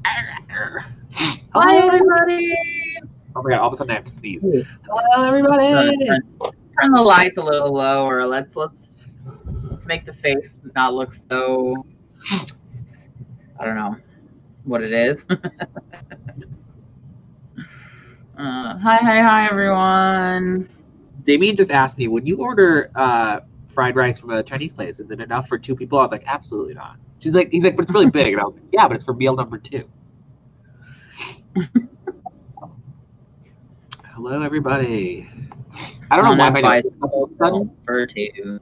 Hi, everybody. Oh my god, all of a sudden I have to sneeze. Hello, everybody. Turn the lights a little lower. Let's make the face not look so, I don't know what it is. Hi, everyone. Damien just asked me, when you order fried rice from a Chinese place, is it enough for 2 people? I was like, absolutely not. He's like, but it's really big. And I was like, yeah, but it's for meal number 2. Hello, everybody. I don't know why my nose is all of a sudden. For 2.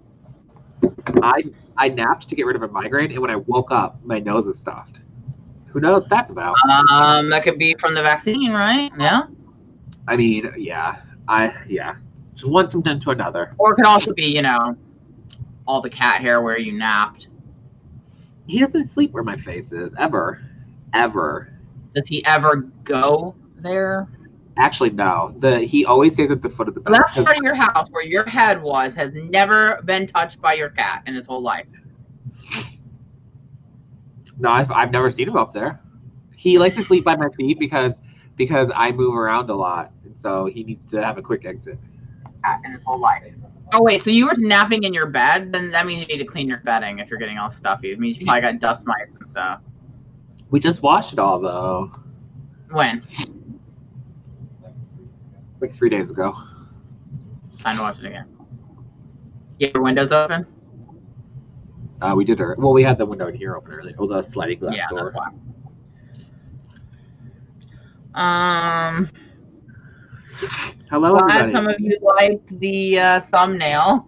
I napped to get rid of a migraine, and when I woke up, my nose is stuffed. Who knows what that's about? That could be from the vaccine, right? Yeah. I mean, yeah. Just one symptom to another. Or it could also be, all the cat hair where you napped. He doesn't sleep where my face is, ever. Does he ever go there? Actually, no. He always stays at the foot of the bed. That part of your house where your head was has never been touched by your cat in his whole life. No, I've never seen him up there. He likes to sleep by my feet because I move around a lot, and so he needs to have a quick exit. In his whole life. Oh wait, so you were napping in your bed? Then that means you need to clean your bedding if you're getting all stuffy. It means you probably got dust mites and stuff. We just washed it all though. When? Like 3 days ago. Time to watch it again. You have your windows open? We did her. Well, we had the window in here open earlier. Oh, the sliding glass door. That's why. Hello, everybody. Some of you liked the thumbnail.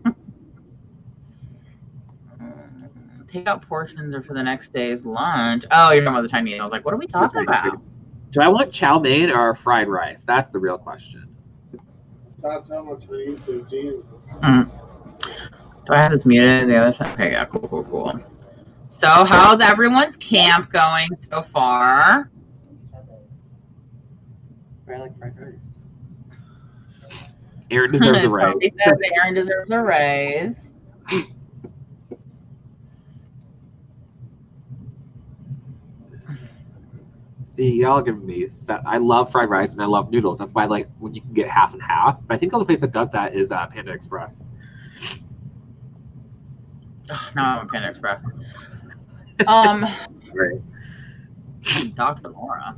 Take out portions for the next day's lunch. Oh, you're talking about the Chinese. I was like, what are we talking about? Do I want chow mein or fried rice? That's the real question. Stop telling me Chinese food, Jesus. Do I have this muted? The other side? Okay, yeah, cool. So, how's everyone's camp going so far? I like fried rice. Aaron deserves a raise. Aaron deserves a raise. See, y'all giving me. I love fried rice and I love noodles. That's why I like when you can get half and half. But I think the only place that does that is Panda Express. Oh, no, I'm Panda Express. Right. Dr. Laura.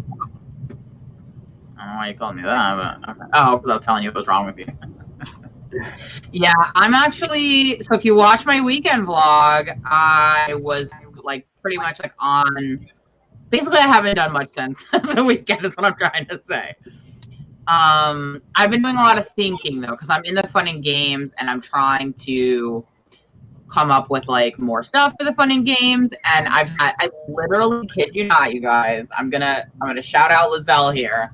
I don't know why you called me that, but okay. Oh, because I was telling you what was wrong with you. Yeah, I'm actually. So if you watch my weekend vlog, I was like pretty much like on. Basically, I haven't done much since the weekend. Is what I'm trying to say. I've been doing a lot of thinking though, because I'm in the fun and games, and I'm trying to come up with like more stuff for the fun and games. And I literally kid you not, you guys. I'm gonna shout out Lizelle here.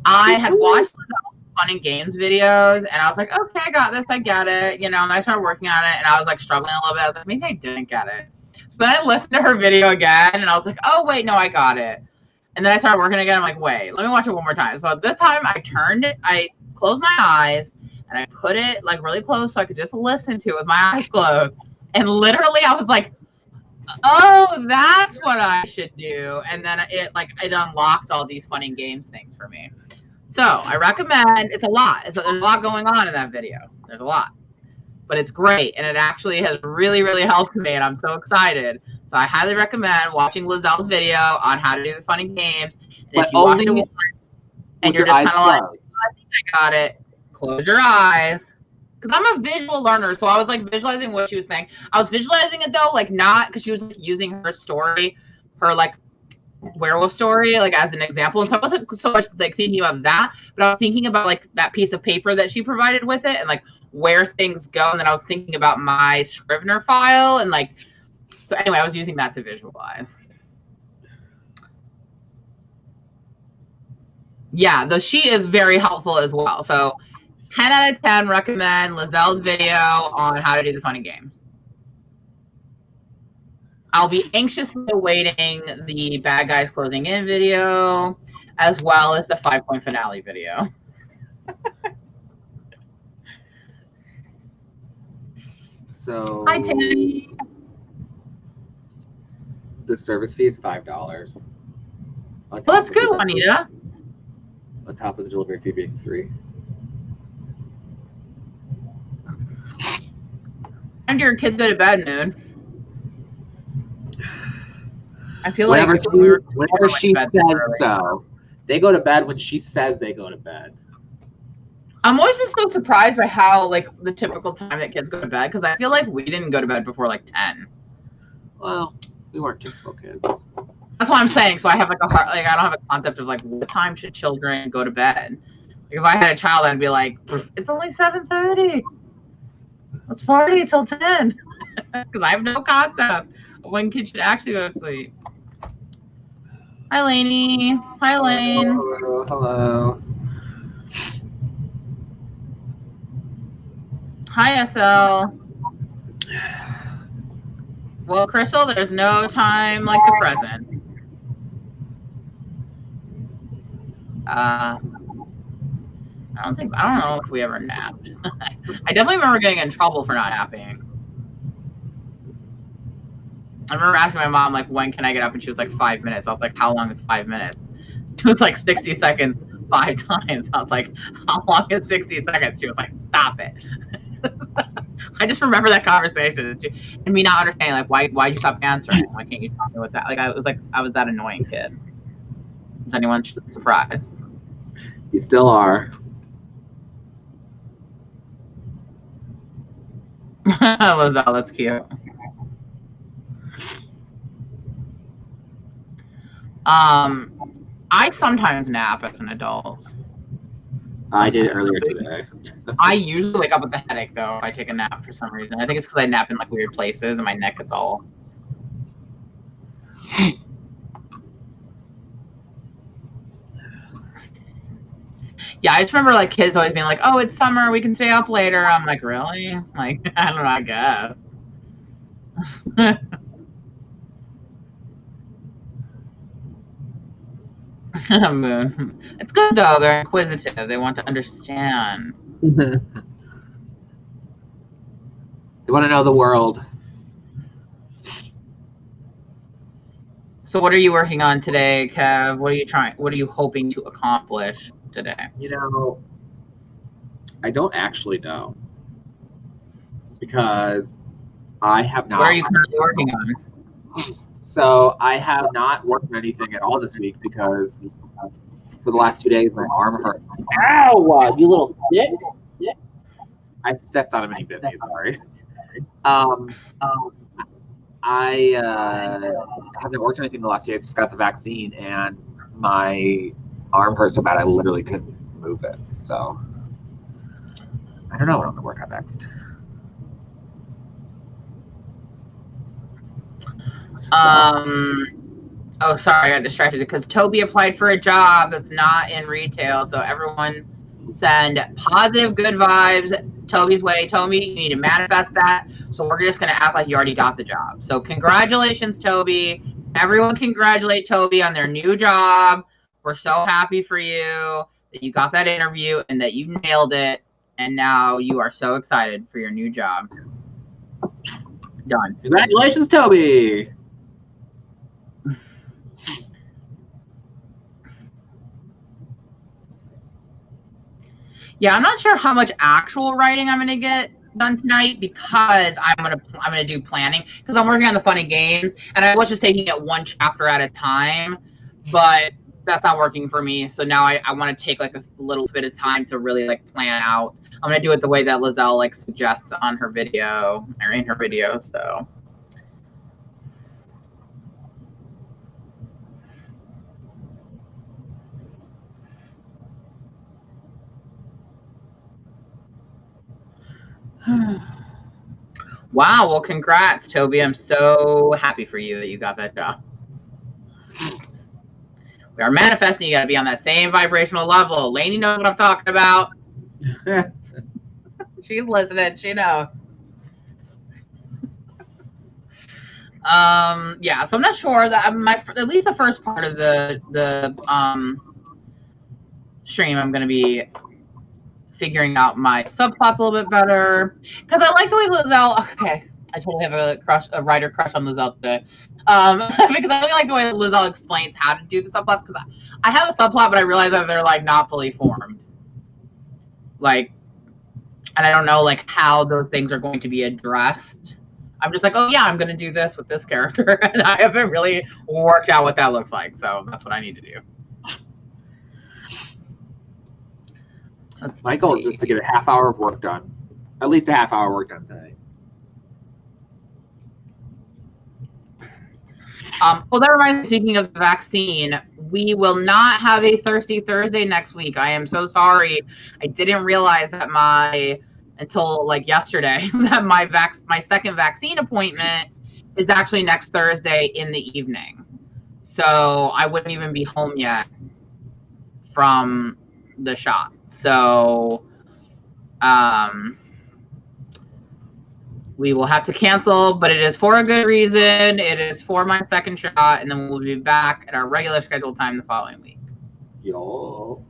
I had watched Lizelle's fun and games videos, and I was like, okay, I got this, I get it, and I started working on it, and I was like struggling a little bit. I was like, maybe I didn't get it. So then I listened to her video again, and I was like, oh wait, no, I got it. And then I started working again. I'm like, wait, let me watch it one more time. So this time I closed my eyes, and I put it like really close so I could just listen to it with my eyes closed. And literally I was like, oh, that's what I should do. And then it unlocked all these fun and games things for me. So I recommend. It's a lot. There's a lot going on in that video. There's a lot, but it's great, and it actually has really, really helped me, and I'm so excited. So I highly recommend watching Lizelle's video on how to do the fun and games. And but if you watch it once and you're just kind of like, oh, I think I got it, close your eyes. Because I'm a visual learner, so I was like visualizing what she was saying. I was visualizing it though, like not because she was like using her story, her like werewolf story, like as an example. And so I wasn't so much like thinking about that, but I was thinking about like that piece of paper that she provided with it and like where things go. And then I was thinking about my Scrivener file and like, so anyway, I was using that to visualize. Yeah, the sheet is very helpful as well. So 10 out of 10 recommend Lizelle's video on how to do the fun and games. I'll be anxiously awaiting the bad guys closing in video, as well as the 5-point finale video. So hi, Tammy. The service fee is $5. Well, that's good, Juanita. On top of the delivery fee being 3. And your kids go to bed, Moon. I feel whenever like whenever she says so. They go to bed when she says they go to bed. I'm always just so surprised by how, like, the typical time that kids go to bed, because I feel like we didn't go to bed before, like, 10. Well, we weren't typical kids. That's what I'm saying. So I have, like, I don't have a concept of, like, what time should children go to bed? Like, if I had a child, I'd be like, it's only 7:30. Let's party till 10. Because I have no concept of when kids should actually go to sleep. Hi, Lainey. Hi, Lane. Hello. Hello. Hi, SL. Well, Crystal, there's no time like the present. I don't know if we ever napped. I definitely remember getting in trouble for not napping. I remember asking my mom, like, when can I get up? And she was like, 5 minutes. I was like, how long is 5 minutes? It was like 60 seconds 5 times. I was like, how long is 60 seconds? She was like, stop it. I just remember that conversation and me not understanding, like, why'd you stop answering? Why can't you tell me what that? Like, I was that annoying kid. Is anyone surprised? You still are. Lozelle, that's cute. I sometimes nap as an adult. I did it earlier today. I usually wake up with a headache, though, if I take a nap for some reason. I think it's because I nap in, like, weird places and my neck gets all... Yeah, I just remember, like, kids always being like, oh, it's summer, we can stay up later. I'm like, really? Like, I don't know, I guess. Moon. It's good, though. They're inquisitive. They want to understand. They want to know the world. So what are you working on today, Kev? What are you hoping to accomplish today? You know, I don't actually know. Because I have not... What are you currently working on? So I have not worked on anything at all this week because for the last 2 days my arm hurts. Ow! You little dick! I stepped on him and he bit me. Sorry. I haven't worked on anything the last 2 days. Just got the vaccine and my arm hurt so bad I literally couldn't move it. So I don't know what I'm gonna work on next. So. Oh, sorry, I got distracted because Toby applied for a job that's not in retail. So everyone send positive, good vibes Toby's way. Toby, you need to manifest that. So we're just going to act like you already got the job. So congratulations, Toby. Everyone congratulate Toby on their new job. We're so happy for you that you got that interview and that you nailed it. And now you are so excited for your new job. Done. Congratulations, Toby. Yeah, I'm not sure how much actual writing I'm gonna get done tonight because I'm gonna do planning because I'm working on the funny games and I was just taking it one chapter at a time, but that's not working for me. So now I want to take like a little bit of time to really like plan out. I'm gonna do it the way that Lozelle like suggests on her video or in her video. So. Wow, well, congrats, Toby. I'm so happy for you that you got that job. We are manifesting. You got to be on that same vibrational level. Lainey knows what I'm talking about. She's listening. She knows. Yeah, so I'm not sure that at least the first part of the stream, I'm going to be figuring out my subplots a little bit better because I like the way Lozelle. Okay, I totally have a writer crush on Lizelle today. Because I really like the way that Lizelle explains how to do the subplots, because I have a subplot, but I realize that they're like not fully formed. Like, and I don't know like how those things are going to be addressed. I'm just like, oh yeah, I'm going to do this with this character, and I haven't really worked out what that looks like, so that's what I need to do. My goal is just to get a half hour of work done. At least a half hour work done today. Well, that reminds me, speaking of the vaccine, we will not have a Thirsty Thursday next week. I am so sorry. I didn't realize that until like yesterday, that my second vaccine appointment is actually next Thursday in the evening. So I wouldn't even be home yet from the shot. So, we will have to cancel, but it is for a good reason. It is for my second shot, and then we'll be back at our regular scheduled time the following week. Yo.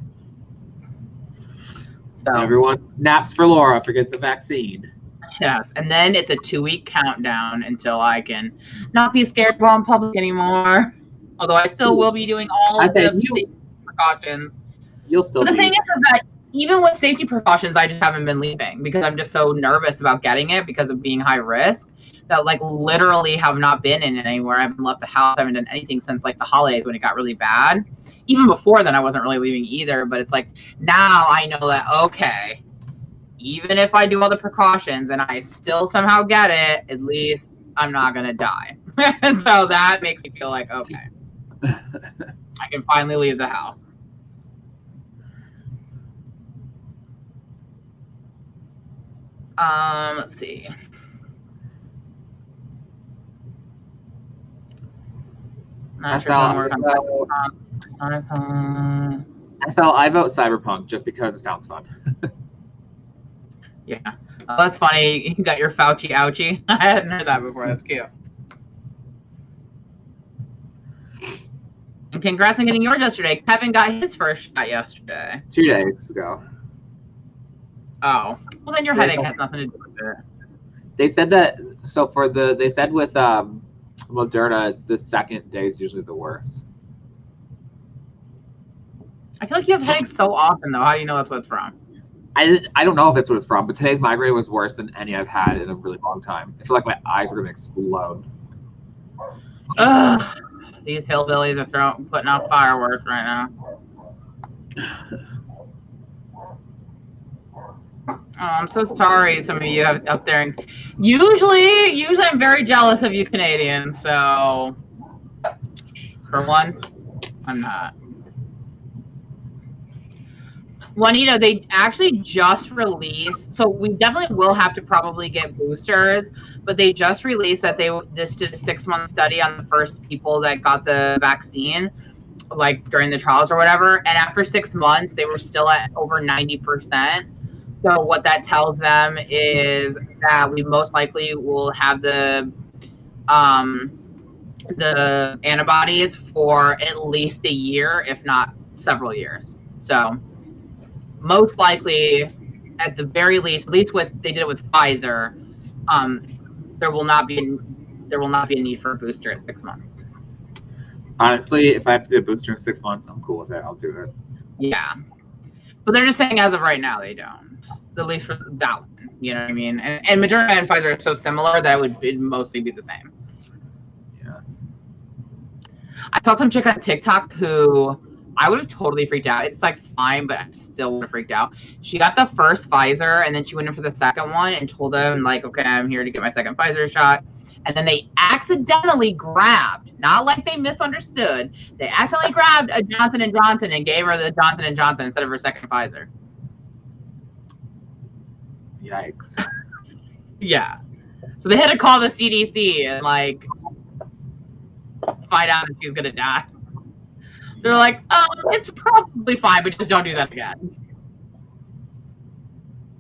So everyone snaps for Laura. Forget the vaccine. Yes, and then it's a 2-week countdown until I can not be scared to go in public anymore. Although I still will be doing all of the safety precautions. You'll still. But the thing is that even with safety precautions, I just haven't been leaving because I'm just so nervous about getting it because of being high risk that like literally have not been in it anywhere. I haven't left the house. I haven't done anything since like the holidays when it got really bad. Even before then, I wasn't really leaving either. But it's like now I know that, okay, even if I do all the precautions and I still somehow get it, at least I'm not going to die. And so that makes me feel like, okay, I can finally leave the house. Let's see. SL, I vote Cyberpunk just because it sounds fun. Yeah. Oh, that's funny. You got your Fauci ouchie. I hadn't heard that before. That's cute. And congrats on getting yours yesterday. Kevin got his first shot yesterday. 2 days ago. Oh. Well, then your headache has nothing to do with it. They said that, so for the, they said with Moderna, it's the second day is usually the worst. I feel like you have headaches so often, though. How do you know that's what it's from? I don't know if it's what it's from, but today's migraine was worse than any I've had in a really long time. I feel like my eyes are going to explode. Ugh. These hillbillies are putting out fireworks right now. Oh, I'm so sorry some of you have up there. And usually I'm very jealous of you Canadians, so for once, I'm not. Juanito, they actually just released, so we definitely will have to probably get boosters, but they just released that they just did a 6-month study on the first people that got the vaccine, like during the trials or whatever, and after 6 months, they were still at over 90%. So what that tells them is that we most likely will have the antibodies for at least a year, if not several years. So most likely, at the very least, at least what they did it with Pfizer, there will not be a need for a booster at 6 months. Honestly, if I have to do a booster in 6 months, I'm cool with it. I'll do it. Yeah, but they're just saying as of right now they don't. At least for that one, you know what I mean? And Moderna and Pfizer are so similar that it'd mostly be the same. Yeah. I saw some chick on TikTok who I would have totally freaked out. It's like fine, but I still would have freaked out. She got the first Pfizer and then she went in for the second one and told them like, okay, I'm here to get my second Pfizer shot. And then they accidentally grabbed, not like they misunderstood, they accidentally grabbed a Johnson & Johnson and gave her the Johnson & Johnson instead of her second Pfizer. Yikes. Yeah. So they had to call the CDC and like find out if she was gonna die. They're like, it's probably fine, but just don't do that again.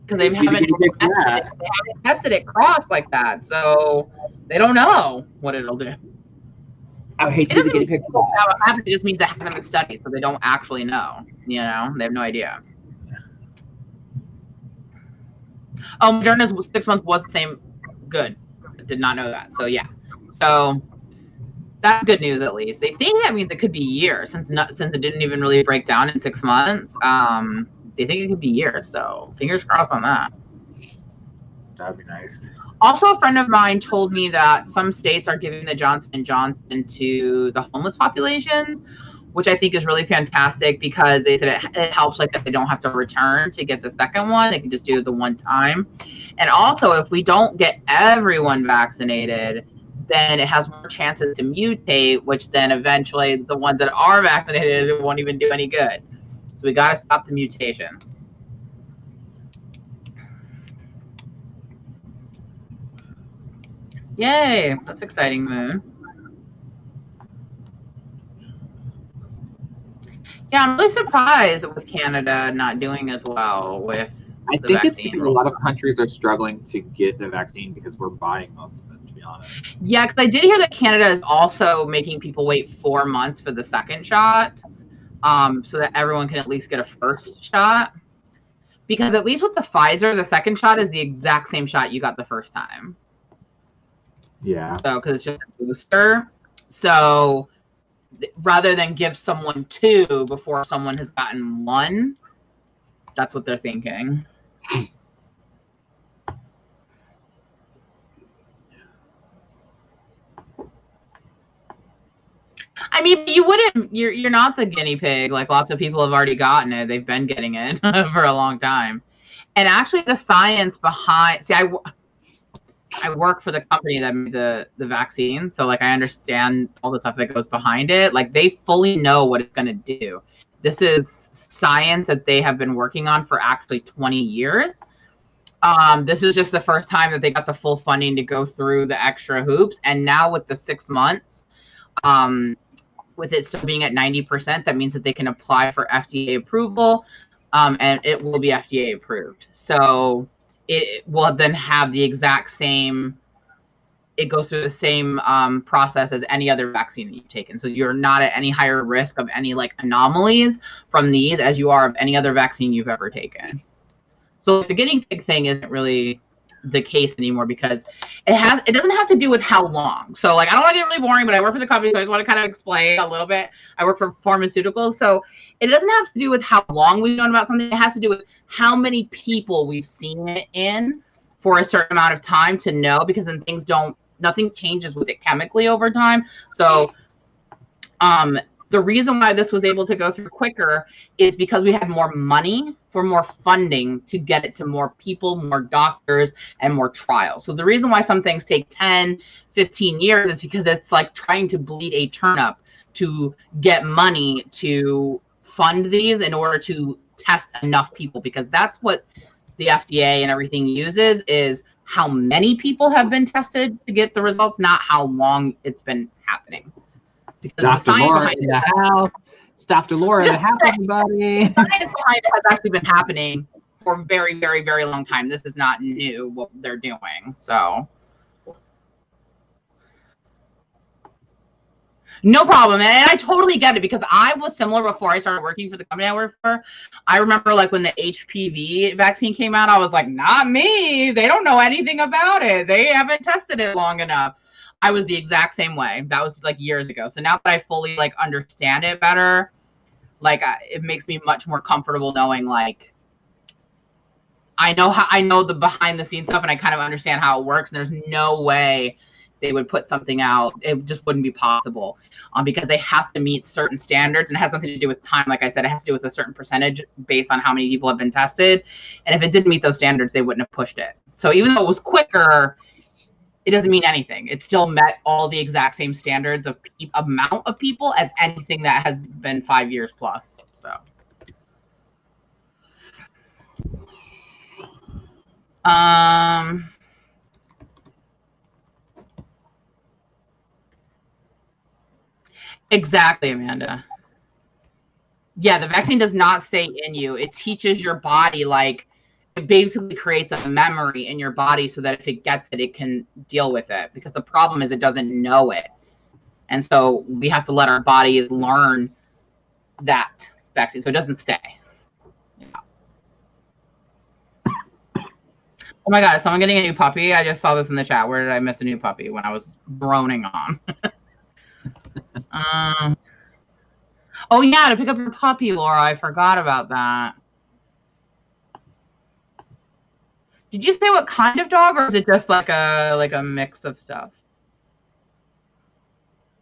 Because they haven't tested it cross like that, so they don't know what it'll do. I hate to be the guinea pig. It just means it hasn't been studied, so they don't actually know. You know, they have no idea. Oh, Moderna's 6 months was the same. Good. Did not know that. So yeah. So that's good news at least. They think that means it could be years since it didn't even really break down in 6 months. They think it could be years. So fingers crossed on that. That'd be nice. Also, a friend of mine told me that some states are giving the Johnson & Johnson to the homeless populations, which I think is really fantastic because they said it helps like that they don't have to return to get the second one. They can just do it the one time. And also, if we don't get everyone vaccinated, then it has more chances to mutate, which then eventually the ones that are vaccinated won't even do any good. So we got to stop the mutations. Yay, that's exciting, Moon. Yeah, I'm really surprised with Canada not doing as well with I the think it's vaccine. because a lot of countries are struggling to get the vaccine because we're buying most of it, to be honest. Yeah, because I did hear that Canada is also making people wait 4 months for the second shot, so that everyone can at least get a first shot. Because at least with the Pfizer, the second shot is the exact same shot you got the first time. Yeah. So, because it's just a booster. So, rather than give someone 2 before someone has gotten 1, that's what they're thinking. I mean, you wouldn't. You're not the guinea pig. Like lots of people have already gotten it. They've been getting it for a long time. And actually, the science behind. See, I work for the company that made the vaccine, so like I understand all the stuff that goes behind it. Like they fully know what it's going to do. This is science that they have been working on for actually 20 years. This is just the first time that they got the full funding to go through the extra hoops. And now with the 6 months, with it still being at 90%, that means that they can apply for FDA approval, and it will be FDA approved. So it will then have the exact same, it goes through the same process as any other vaccine that you've taken. So you're not at any higher risk of any like anomalies from these as you are of any other vaccine you've ever taken. So the guinea pig thing isn't really the case anymore because it doesn't have to do with how long. So like I don't want to get really boring, but I work for the company, so I just want to kind of explain a little bit. I work for pharmaceuticals, so it doesn't have to do with how long we've known about something. It has to do with how many people we've seen it in for a certain amount of time to know, because then nothing changes with it chemically over time. So the reason why this was able to go through quicker is because we had more money for more funding to get it to more people, more doctors, and more trials. So the reason why some things take 10, 15 years is because it's like trying to bleed a turnip to get money to fund these in order to test enough people, because that's what the FDA and everything uses, is how many people have been tested to get the results, not how long it's been happening. Because Dr. Laura in the house. It's Dr. Laura in the house, everybody. The science behind it has actually been happening for a very, very, very long time. This is not new, what they're doing. So, no problem. And I totally get it, because I was similar before I started working for the company I work for. I remember like when the HPV vaccine came out, I was like, not me. They don't know anything about it. They haven't tested it long enough. I was the exact same way. That was like years ago. So now that I fully like understand it better, like it makes me much more comfortable knowing like I know the behind the scenes stuff, and I kind of understand how it works. And there's no way they would put something out. It just wouldn't be possible, because they have to meet certain standards, and it has nothing to do with time. Like I said, it has to do with a certain percentage based on how many people have been tested. And if it didn't meet those standards, they wouldn't have pushed it. So even though it was quicker, it doesn't mean anything. It still met all the exact same standards of amount of people as anything that has been 5 years plus. So, exactly, Amanda. Yeah, the vaccine does not stay in you. It teaches your body, like, it basically creates a memory in your body so that if it gets it, it can deal with it. Because the problem is it doesn't know it. And so we have to let our bodies learn that vaccine so it doesn't stay. Yeah. Oh my god, is someone getting a new puppy? I just saw this in the chat. Where did I miss a new puppy when I was droning on? Oh yeah, to pick up your puppy, Laura. I forgot about that. Did you say what kind of dog, or is it just like a mix of stuff?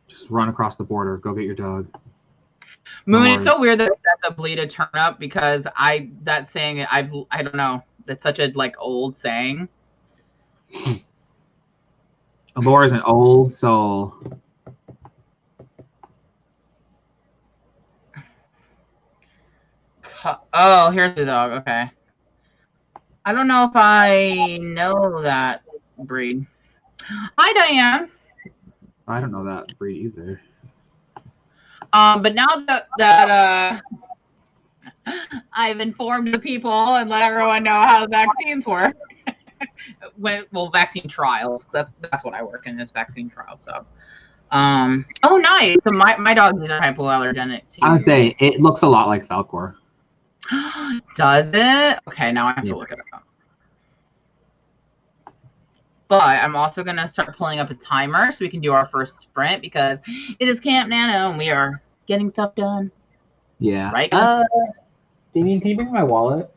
Just run across the border. Go get your dog. Moon, it's so weird that the bleated turnip because that saying I don't know. That's such a like old saying. Laura's an old soul. Oh, here's the dog. Okay. I don't know if I know that breed. Hi, Diane. I don't know that breed either. But now that I've informed the people and let everyone know how the vaccines work. Vaccine trials. That's what I work in, is vaccine trials. So, oh, nice. So my dogs are hypoallergenic too. I would say it looks a lot like Falcor. Does it? Okay, now I have to look it up. But I'm also going to start pulling up a timer so we can do our first sprint because it is Camp Nano and we are getting stuff done. Yeah. Right? Damien, can you bring my wallet?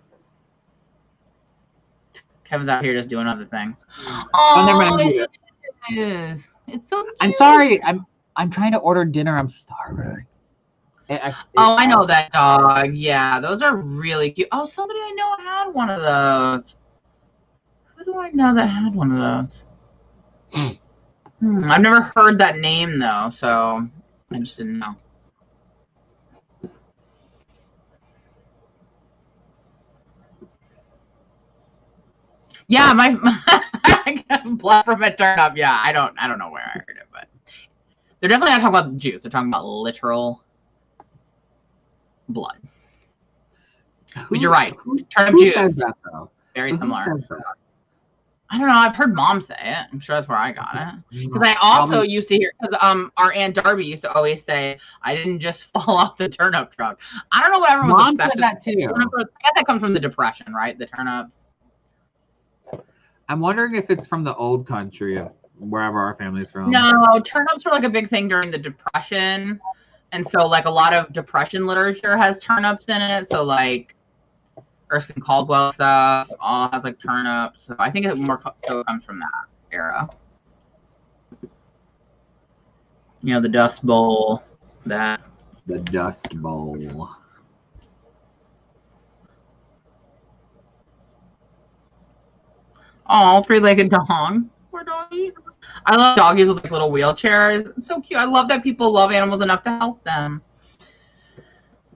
Kevin's out here just doing other things. Oh, never mind. It is. It's so cute. I'm sorry. I'm trying to order dinner. I'm starving. I know that dog. Yeah, those are really cute. Oh, somebody I know had one of those. Who do I know that had one of those? I've never heard that name though, so I just didn't know. Yeah, my blood from a turnip. Yeah, I don't know where I heard it, but they're definitely not talking about juice. They're talking about literal blood. But you're right. Turnip juice. Says that, though? Very similar. I don't know. I've heard Mom say it. I'm sure that's where I got it. Because I also used to hear, because our Aunt Darby used to always say, "I didn't just fall off the turnip truck." I don't know what everyone's Mom obsessed said that too. I guess that comes from the Depression, right? The turnips. I'm wondering if it's from the old country, wherever our family's from. No, turnips were like a big thing during the Depression. And so like a lot of Depression literature has turnips in it. So like Erskine Caldwell stuff all has like turnips. So I think it more so it comes from that era. You know, the Dust Bowl, that. The Dust Bowl. Oh, three-legged dog. Poor doggy. I love doggies with like little wheelchairs. It's so cute. I love that people love animals enough to help them.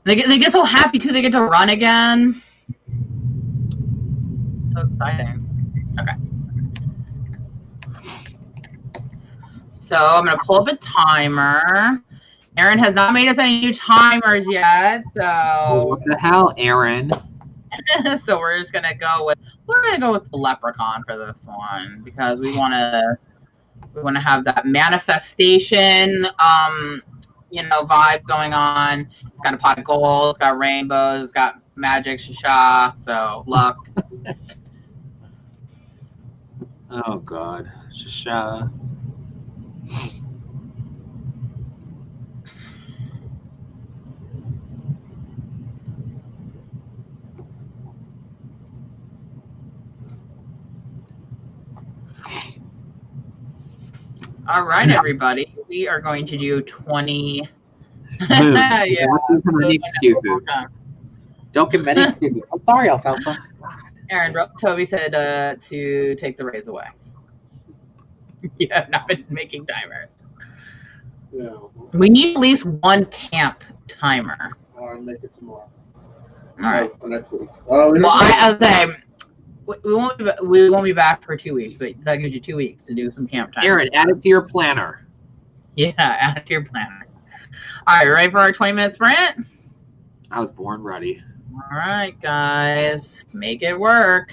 They get so happy too. They get to run again. So exciting. Okay. So I'm gonna pull up a timer. Aaron has not made us any new timers yet. So what the hell, Aaron? So we're gonna go with the leprechaun for this one because we want to have that manifestation vibe going on. It's got a pot of gold, it's got rainbows, it's got magic, shisha, so luck. Oh god, shisha. All right, everybody. We are going to do 20. Yeah. Don't give many excuses. Don't give many excuses. I'm sorry, Alfalfa. Aaron, Toby said to take the raise away. You have not been making timers. No. We need at least one camp timer. I'll make it tomorrow. All right. Next week. Oh, well, I'll say we won't be back for 2 weeks, but that gives you 2 weeks to do some camp time. Aaron, add it to your planner. Yeah, add it to your planner. All right, ready for our 20-minute sprint? I was born ready. All right, guys, make it work.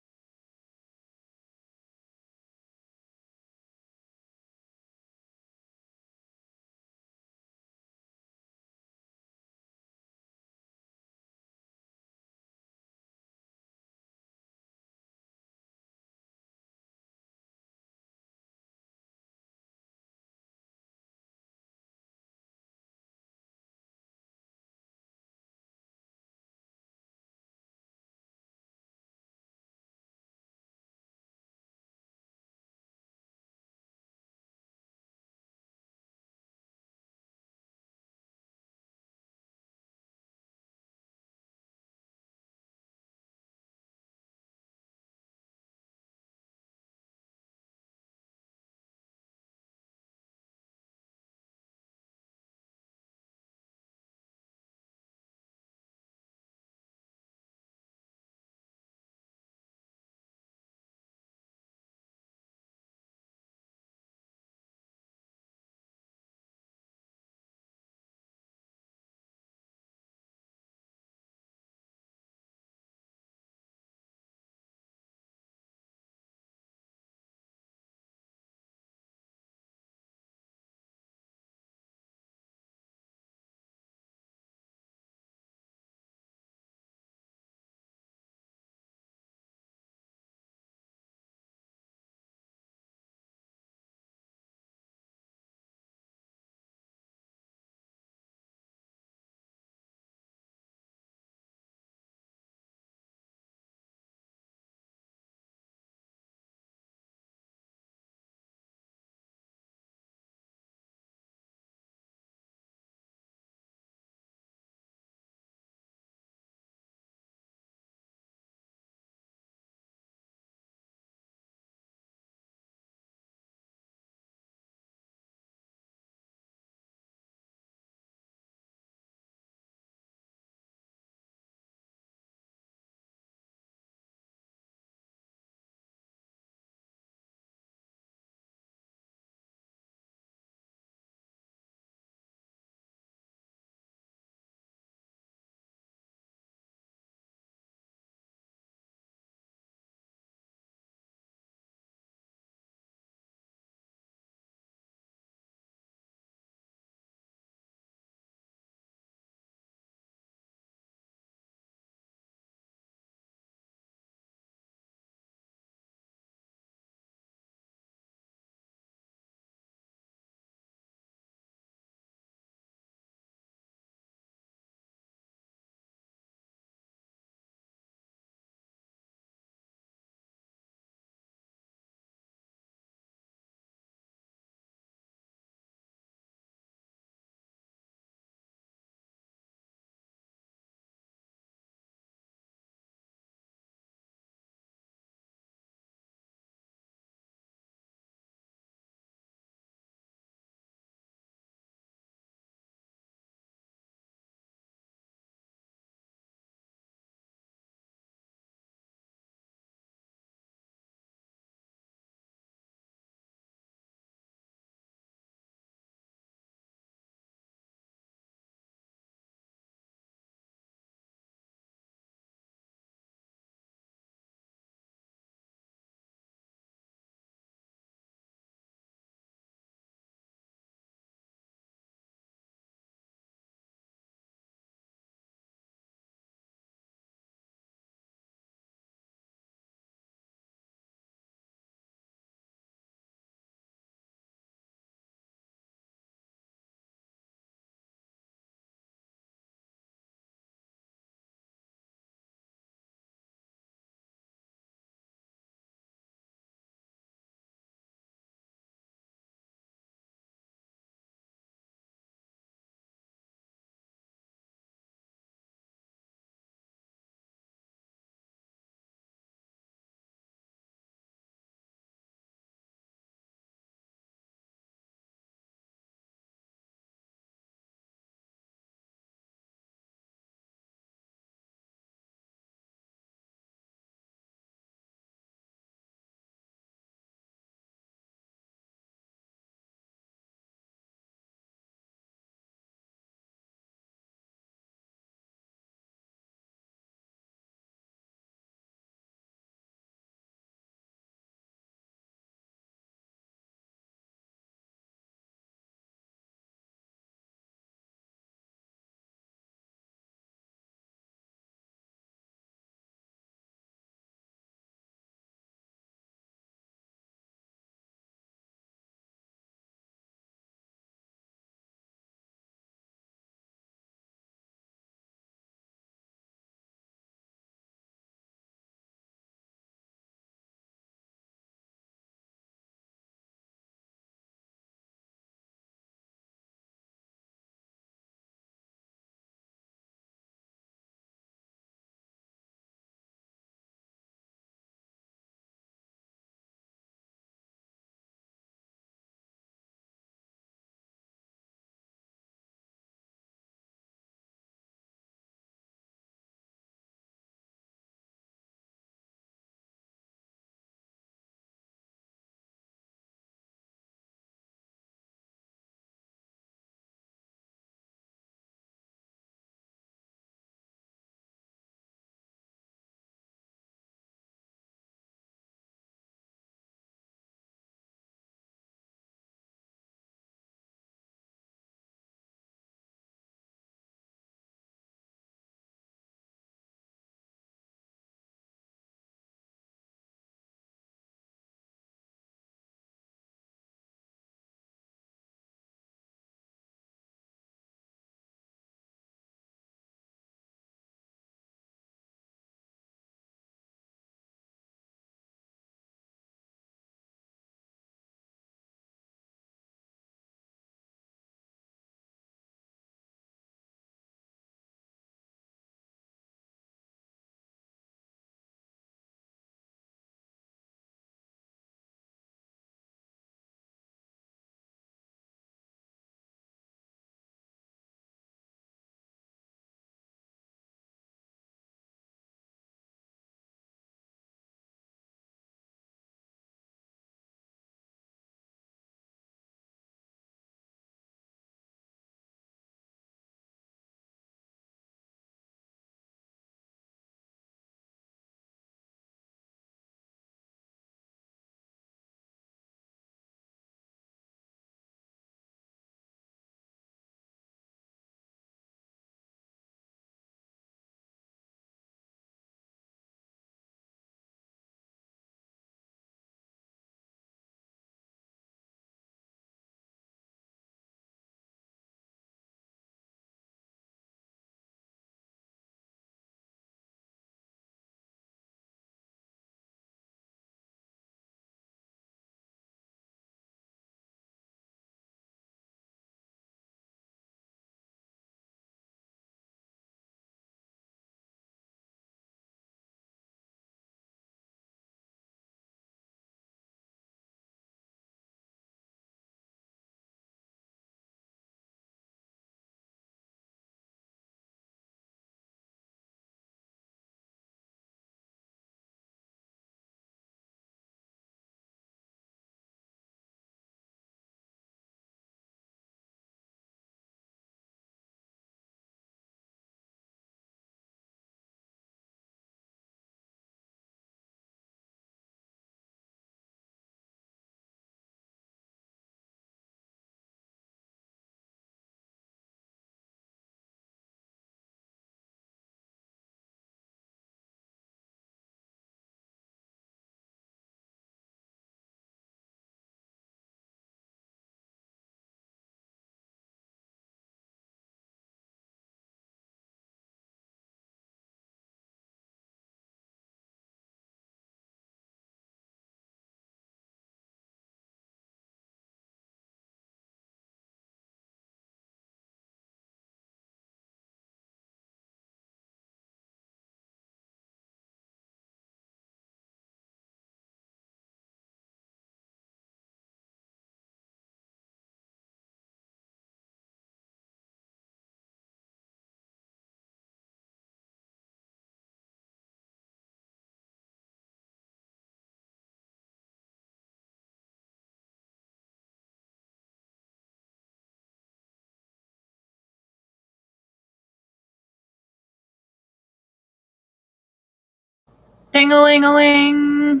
Ding-a-ling-a-ling.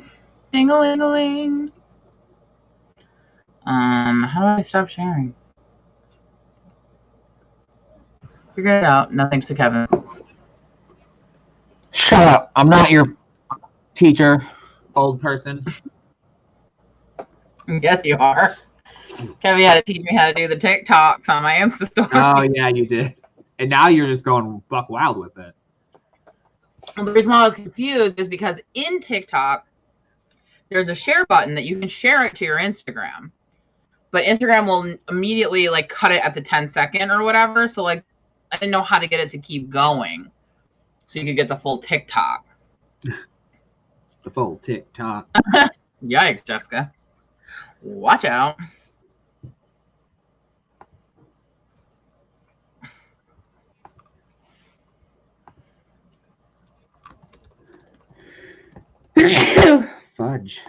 Ding-a-ling-a-ling. How do I stop sharing? Figure it out. No thanks to Kevin. Shut up. I'm not your teacher, old person. Yes, you are. Kevin had to teach me how to do the TikToks on my Insta story. Oh, yeah, you did. And now you're just going buck wild with it. Well, the reason why I was confused is because in TikTok, there's a share button that you can share it to your Instagram. But Instagram will immediately, like, cut it at the 10-second or whatever. So, like, I didn't know how to get it to keep going so you could get the full TikTok. The full TikTok. Yikes, Jessica. Watch out. Fudge.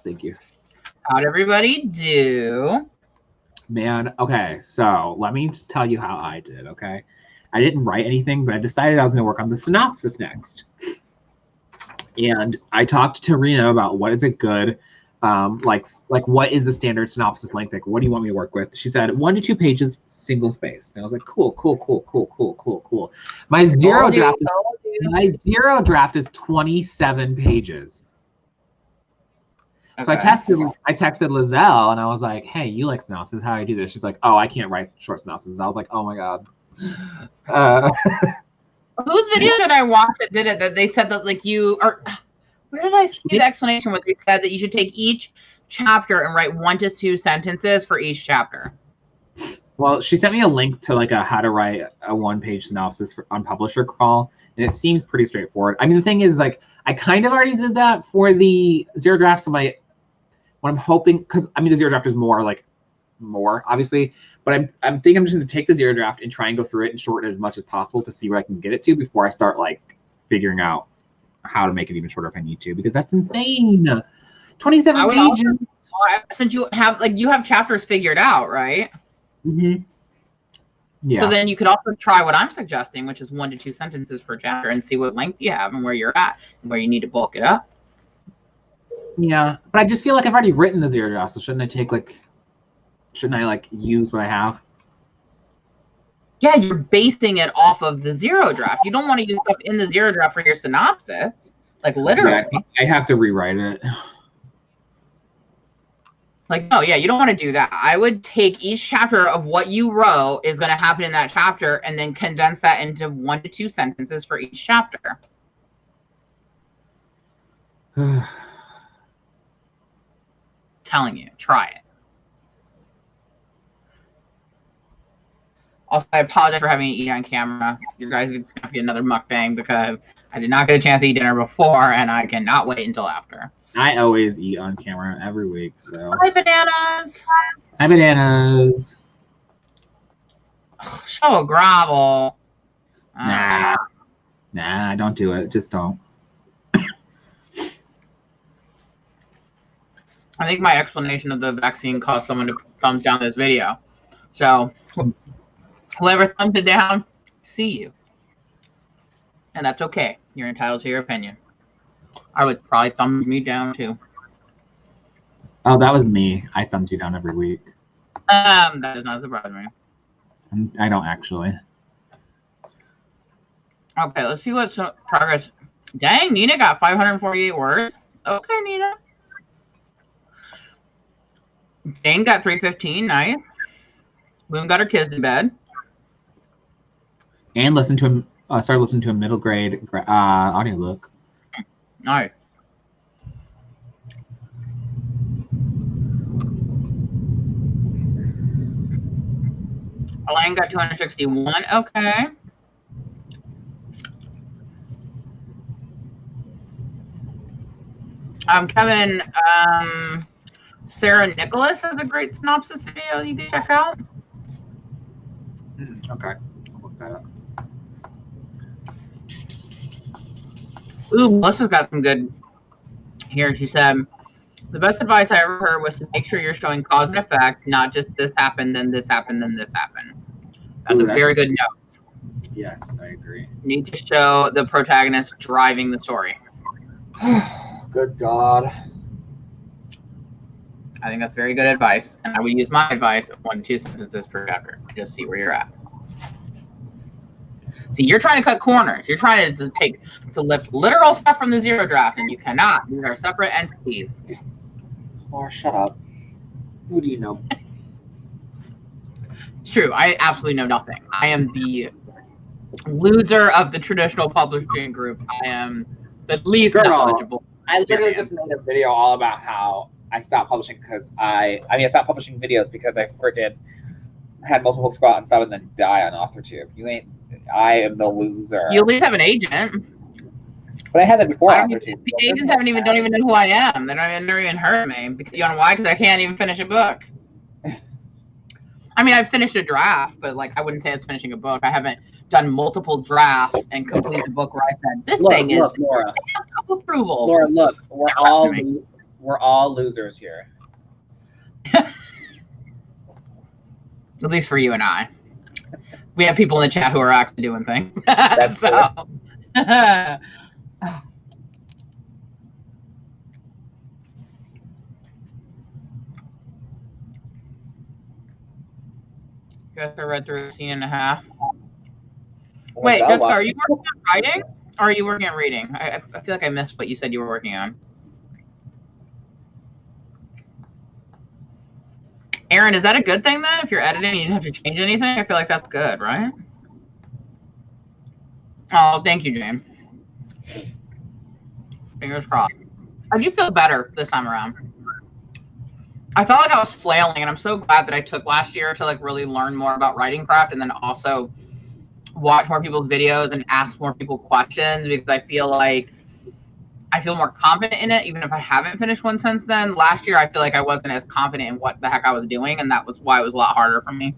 Thank you. How'd everybody do? Man, okay, so let me just tell you how I did, okay? I didn't write anything, but I decided I was going to work on the synopsis next. And I talked to Rena about what is a good, like what is the standard synopsis length? Like, what do you want me to work with? She said 1 to 2 pages, single space. And I was like, cool. My zero draft is 27 pages. So I texted Lizelle and I was like, hey, you like synopsis? How do I do this? She's like, oh, I can't write short synopsis. I was like, oh my God. Whose video did I watch that did it? That they said that, like, you are. Where did I see the explanation where they said that you should take each chapter and write 1 to 2 sentences for each chapter? Well, she sent me a link to like a how to write a 1-page synopsis on Publisher Crawl, and it seems pretty straightforward. I mean, the thing is, like, I kind of already did that for the zero draft. So what I'm hoping, because I mean, the zero draft is more obviously, but I'm thinking I'm just going to take the zero draft and try and go through it and shorten it as much as possible to see where I can get it to before I start like figuring out how to make it even shorter if I need to, because that's insane. 27 pages. Since you have chapters figured out, right? Mm-hmm. Yeah. So then you could also try what I'm suggesting, which is 1 to 2 sentences per chapter, and see what length you have and where you're at and where you need to bulk it up. Yeah, but I just feel like I've already written the zero draft, so shouldn't I use what I have? Yeah, you're basing it off of the zero draft. You don't want to use stuff in the zero draft for your synopsis, like literally. Yeah, I have to rewrite it. Like, no, yeah, you don't want to do that. I would take each chapter of what you wrote is going to happen in that chapter and then condense that into 1 to 2 sentences for each chapter. Telling you, try it. Also, I apologize for having to eat on camera. You guys are going to have to get another mukbang because I did not get a chance to eat dinner before, and I cannot wait until after. I always eat on camera every week, so. Hi, bananas. Hi, bananas. Show a grovel. Nah, don't do it. Just don't. I think my explanation of the vaccine caused someone to thumbs down this video. So, whoever thumbs it down, see you. And that's okay. You're entitled to your opinion. I would probably thumb me down too. Oh, that was me. I thumbs you down every week. That does not surprise me. I don't actually. Okay, let's see what's progress. Dang, Nina got 548 words. Okay, Nina. Jane got 315. Nice. Boone got her kids to bed. And started listening to a middle grade audiobook. All right. Elaine got 261. Okay. Kevin, Sarah Nicholas has a great synopsis video you can check out. Okay. I'll look that up. Ooh, Melissa's got some good here. She said, the best advice I ever heard was to make sure you're showing cause and effect, not just this happened, then this happened, then this happened. That's a very good note. Yes, I agree. Need to show the protagonist driving the story. Good God. I think that's very good advice, and I would use my advice of 1 to 2 sentences per chapter. Just see where you're at. See, you're trying to cut corners. You're trying to lift literal stuff from the zero draft, and you cannot. These are separate entities. Laura, shut up. Who do you know? It's true. I absolutely know nothing. I am the loser of the traditional publishing group. I am the least knowledgeable. I literally just made a video all about how I stopped publishing because I stopped publishing videos because I freaking had multiple books go out and stuff and then die on AuthorTube. I am the loser. You at least have an agent. But I had that before AuthorTube. The agents don't even know who I am. They don't never even heard of me. Because, you know why? Because I can't even finish a book. I mean, I've finished a draft, but like I wouldn't say it's finishing a book. I haven't done multiple drafts and completed the book where I said this thing is Laura. approval. Laura, look, we're all losers here. At least for you and I. We have people in the chat who are actually doing things. That's so. Guess I read through a scene and a half. Wait, Jessica, are you working on writing or are you working on reading? I feel like I missed what you said you were working on. Aaron, is that a good thing then? If you're editing and you don't have to change anything, I feel like that's good, right? Oh, thank you, James. Fingers crossed. I do feel better this time around. I felt like I was flailing, and I'm so glad that I took last year to like really learn more about writing craft and then also watch more people's videos and ask more people questions because I feel like I feel more confident in it, even if I haven't finished one since then. Last year, I feel like I wasn't as confident in what the heck I was doing, and that was why it was a lot harder for me.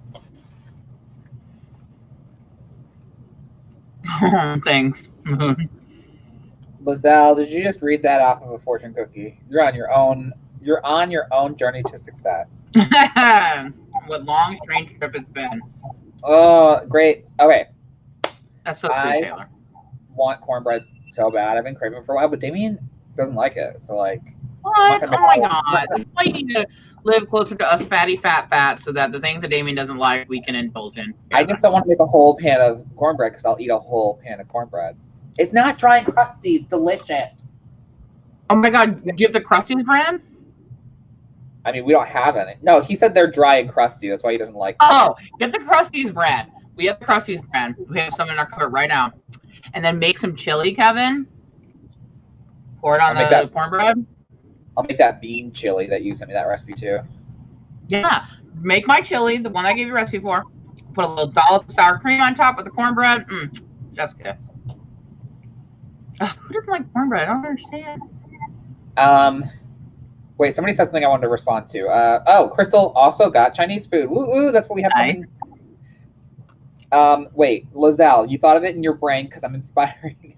Thanks. Lizelle, did you just read that off of a fortune cookie? You're on your own. You're on your own journey to success. What long, strange trip it's been. Oh, great. Okay. That's so true, Taylor. Want cornbread so bad. I've been craving it for a while, but Damien doesn't like it. So, like. What? Oh, my God. That's why you need to live closer to us fatty fat so that the things that Damien doesn't like, we can indulge in. I just don't want to make a whole pan of cornbread because I'll eat a whole pan of cornbread. It's not dry and crusty. It's delicious. Oh, my God. Do you have the Krusty's brand? I mean, we don't have any. No, he said they're dry and crusty. That's why he doesn't like them. Oh, get the Krusty's brand. We have the Krusty's brand. We have some in our cupboard right now. And then make some chili, Kevin. Pour it on the cornbread. I'll make that bean chili that you sent me that recipe too. Yeah. Make my chili, the one I gave you a recipe for. Put a little dollop of sour cream on top with the cornbread. Chef's kiss. Who doesn't like cornbread? I don't understand. Wait, somebody said something I wanted to respond to. Oh, Crystal also got Chinese food. Woo, that's what we have. Nice. Wait, Lizelle, you thought of it in your brain because I'm inspiring.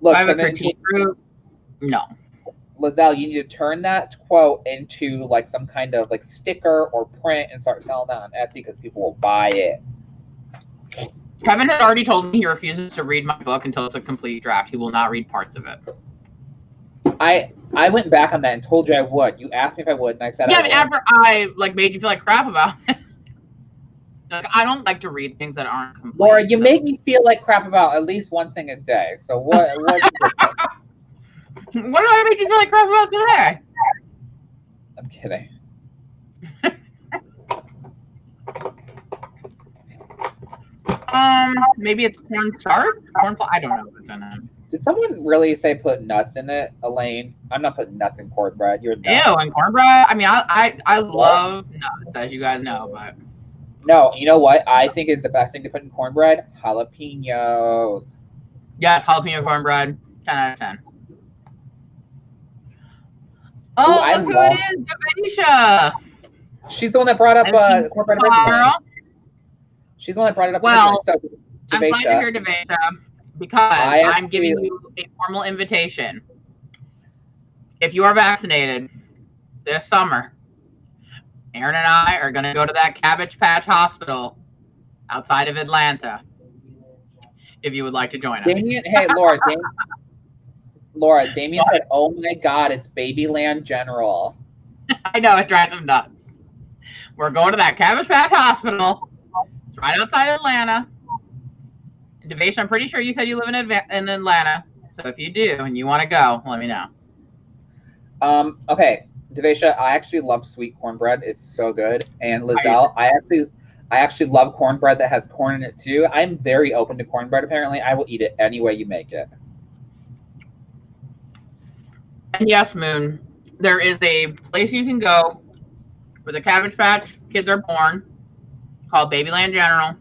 Look, I have a critique group. No. Lizelle, you need to turn that quote into like some kind of like sticker or print and start selling that on Etsy because people will buy it. Kevin has already told me he refuses to read my book until it's a complete draft. He will not read parts of it. I went back on that and told you I would. You asked me if I would, and I said I would. After I like made you feel like crap about it. Like, I don't like to read things that aren't complete. Laura, you make me feel like crap about at least one thing a day. So what? What did I make you feel like crap about today? I'm kidding. Maybe it's cornstarch? Cornflour? I don't know what's in it. Did someone really say put nuts in it, Elaine? I'm not putting nuts in cornbread. You're nuts. Ew, and cornbread? I mean, I love nuts, as you guys know, but... No, you know what I think is the best thing to put in cornbread? Jalapenos. Yes, jalapeno cornbread. 10 out of 10. Oh, look who it is! Devasia! She's the one that brought up cornbread originally. She's the one that brought it up. Well, so, I'm glad to hear Devasia because I'm giving you a formal invitation. If you are vaccinated this summer, Aaron and I are going to go to that Cabbage Patch Hospital outside of Atlanta. if you would like to join us. Damien, hey, Laura. Damien said, "Oh my God, it's Babyland General." I know, it drives him nuts. We're going to that Cabbage Patch Hospital. It's right outside Atlanta. Devasia, I'm pretty sure you said you live in Atlanta. So if you do and you want to go, let me know. Okay, Devasia, I actually love sweet cornbread. It's so good. And Lizelle, I actually love cornbread that has corn in it too. I'm very open to cornbread. Apparently, I will eat it any way you make it. And yes, Moon, there is a place you can go where the Cabbage Patch kids are born, called Babyland General.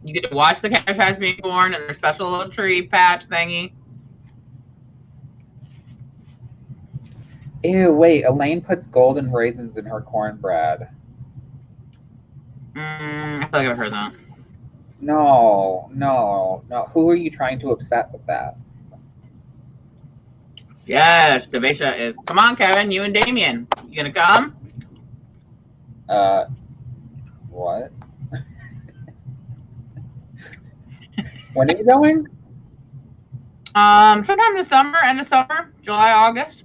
You get to watch the Cabbage Patch being born in their special little tree patch thingy. Ew, wait, Elaine puts golden raisins in her cornbread. I feel like I've heard that. No. Who are you trying to upset with that? Yes, Devasia is. Come on, Kevin, you and Damien. You gonna come? What? When are you going? Sometime this summer, end of summer, July, August.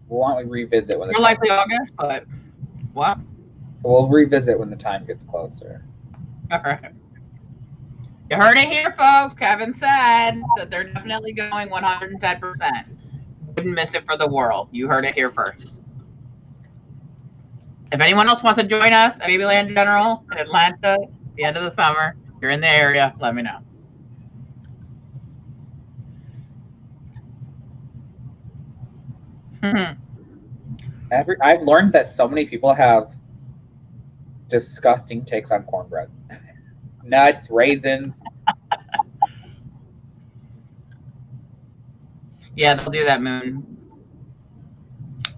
Why don't we revisit when the More likely August, but what? So we'll revisit when the time gets closer. All right. You heard it here, folks. Kevin said that they're definitely going 110%. Wouldn't miss it for the world. You heard it here first. If anyone else wants to join us at Babyland General in Atlanta at the end of the summer, if you're in the area, let me know. I've learned that so many people have disgusting takes on cornbread. Nuts, raisins. Yeah, they'll do that, Moon.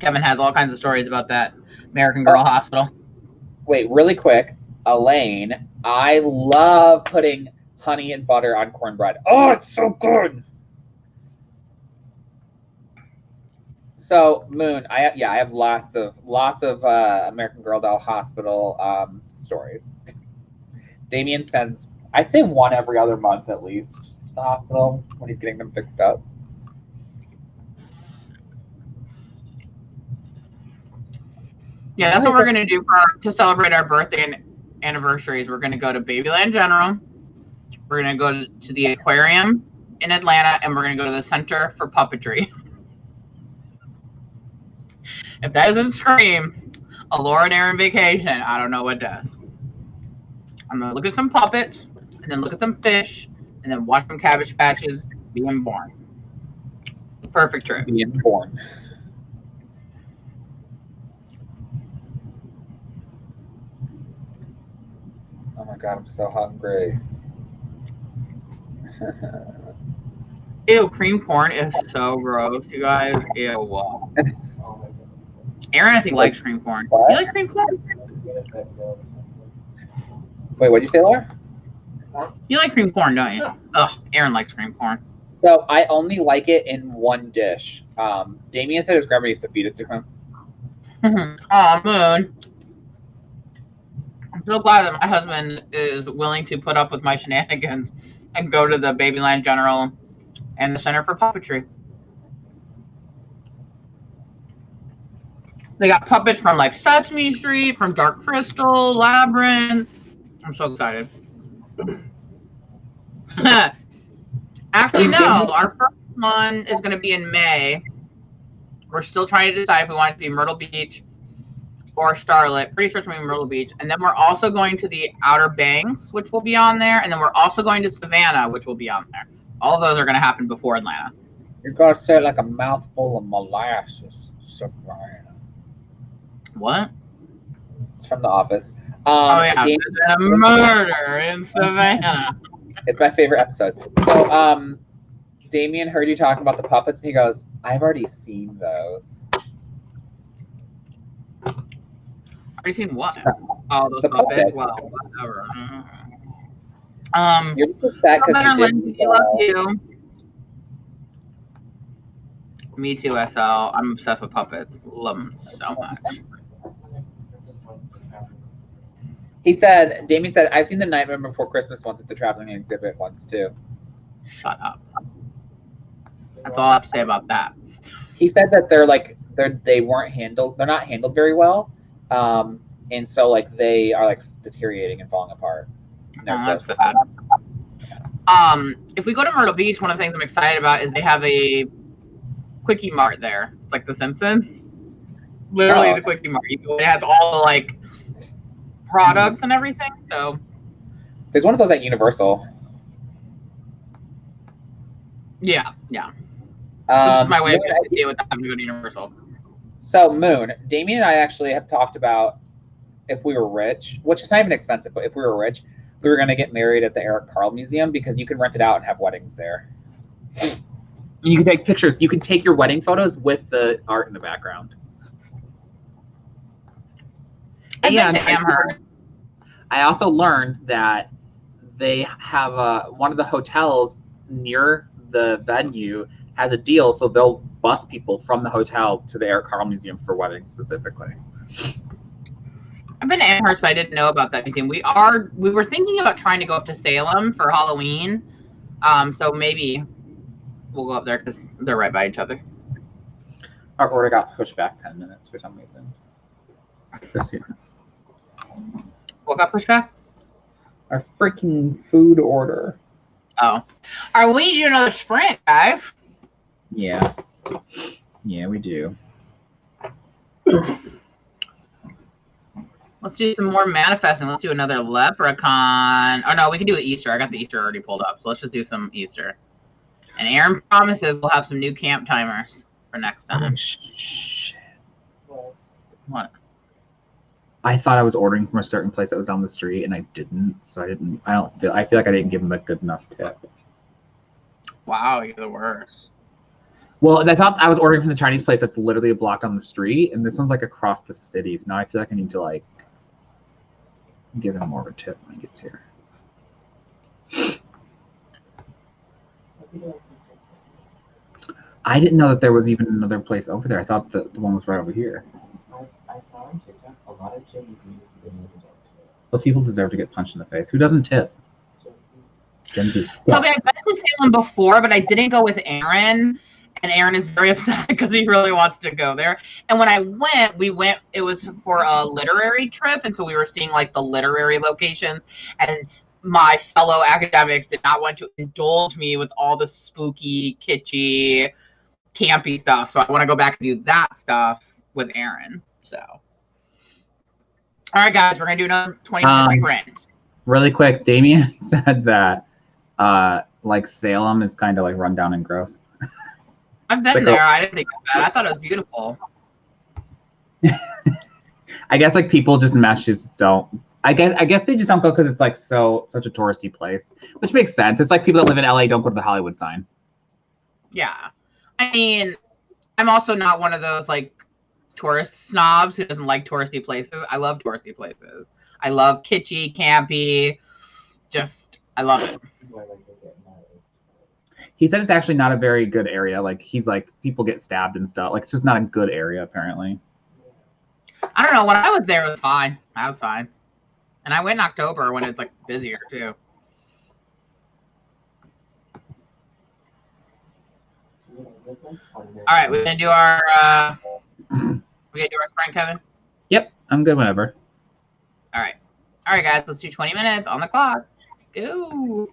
Kevin has all kinds of stories about that American Girl Hospital. Wait, really quick. Elaine, I love putting honey and butter on cornbread. Oh, it's so good. So, Moon, I have lots of American Girl Doll Hospital stories. Damien sends, I'd say, one every other month at least to the hospital when he's getting them fixed up. Yeah, that's what we're gonna do to celebrate our birthday and anniversaries. We're gonna go to Babyland General. We're gonna go to the aquarium in Atlanta, and we're gonna go to the Center for Puppetry. If that doesn't scream a Laura and Aaron vacation, I don't know what does. I'm gonna look at some puppets, and then look at some fish, and then watch some Cabbage Patches being born. Perfect trip. Being born. Oh my God, I'm so hungry. Ew, cream corn is so gross, you guys. Ew. Aaron, I think, likes cream corn. What? You like cream corn? Wait, what'd you say, Laura? You like cream corn, don't you? Ugh, Aaron likes cream corn. So I only like it in one dish. Damien said his grandma used to feed it to him. Oh, Moon. I'm so glad that my husband is willing to put up with my shenanigans and go to the Babyland General and the Center for Puppetry. They got puppets from like Sesame Street, from Dark Crystal, Labyrinth. I'm so excited. Actually, no. Our first one is going to be in May. We're still trying to decide if we want it to be Myrtle Beach or Charlotte. Pretty sure it's going to be Myrtle Beach. And then we're also going to the Outer Banks, which will be on there. And then we're also going to Savannah, which will be on there. All of those are going to happen before Atlanta. You're going to say it like a mouthful of molasses. Savannah. What? It's from The Office. Oh, yeah. There's been a murder in Savannah. It's my favorite episode. So, Damien heard you talking about the puppets, and he goes, I've already seen those. Already seen what? Oh, those The puppets. puppets. Well, whatever. You're just that better, because Lindsay. I love you. Me too, SL. I'm obsessed with puppets. Love them so much. He said, Damien said, I've seen the Nightmare Before Christmas once at the traveling exhibit once too. Shut up. That's all I have to say about that. He said that they weren't handled. They're not handled very well, and so like they are like deteriorating and falling apart. That's sad. If we go to Myrtle Beach, one of the things I'm excited about is they have a Quickie Mart there. It's like The Simpsons. Literally the Quickie Mart. It has all the like products and everything. So there's one of those at Universal. Yeah. This is my way of getting with having to go to Universal. So Moon, Damien and I actually have talked about if we were rich, which is not even expensive, but if we were rich, we were going to get married at the Eric Carle Museum because you can rent it out and have weddings there. You can take pictures. You can take your wedding photos with the art in the background. I've been to Amherst. I also learned that they have one of the hotels near the venue has a deal, so they'll bus people from the hotel to the Eric Carle Museum for weddings specifically. I've been to Amherst, but I didn't know about that museum. We were thinking about trying to go up to Salem for Halloween, so maybe we'll go up there because they're right by each other. Our order got pushed back 10 minutes for some reason. What got pushed back? Our freaking food order. Oh, are we doing another sprint, guys? Yeah, we do. Let's do some more manifesting. Let's do another leprechaun. Oh no, we can do it Easter. I got the Easter already pulled up, so let's just do some Easter. And Aaron promises we'll have some new camp timers for next time. Oh, shit. What? I thought I was ordering from a certain place that was down the street, and I didn't. So I feel like I didn't give them a good enough tip. Wow, you're the worst. Well, I thought I was ordering from the Chinese place that's literally a block down the street, and this one's like across the city. So now I feel like I need to like give him more of a tip when he gets here. I didn't know that there was even another place over there. I thought the one was right over here. I saw on TikTok a lot of Gen Z's didn't even tip. Those people deserve to get punched in the face. Who doesn't tip? Gen Z. Toby, I've been to Salem before, but I didn't go with Aaron. And Aaron is very upset because he really wants to go there. And when I went, it was for a literary trip. And so we were seeing like the literary locations. And my fellow academics did not want to indulge me with all the spooky, kitschy, campy stuff. So I want to go back and do that stuff with Aaron. So, all right, guys, we're going to do another 20-minute sprint. Really quick, Damien said that like Salem is kind of like run down and gross. I've been there. I didn't think of that. I thought it was beautiful. I guess like people just in Massachusetts don't. I guess they just don't go because it's like such a touristy place, which makes sense. It's like people that live in LA don't go to the Hollywood sign. Yeah, I mean, I'm also not one of those like tourist snobs who doesn't like touristy places. I love touristy places. I love kitschy, campy. I love it. He said it's actually not a very good area. Like he's like people get stabbed and stuff. Like it's just not a good area apparently. I don't know. When I was there, it was fine. I was fine, and I went in October when it's like busier too. All right, we're gonna do our sprint, Kevin. Yep, I'm good whenever. All right, guys. Let's do 20 minutes on the clock. Go.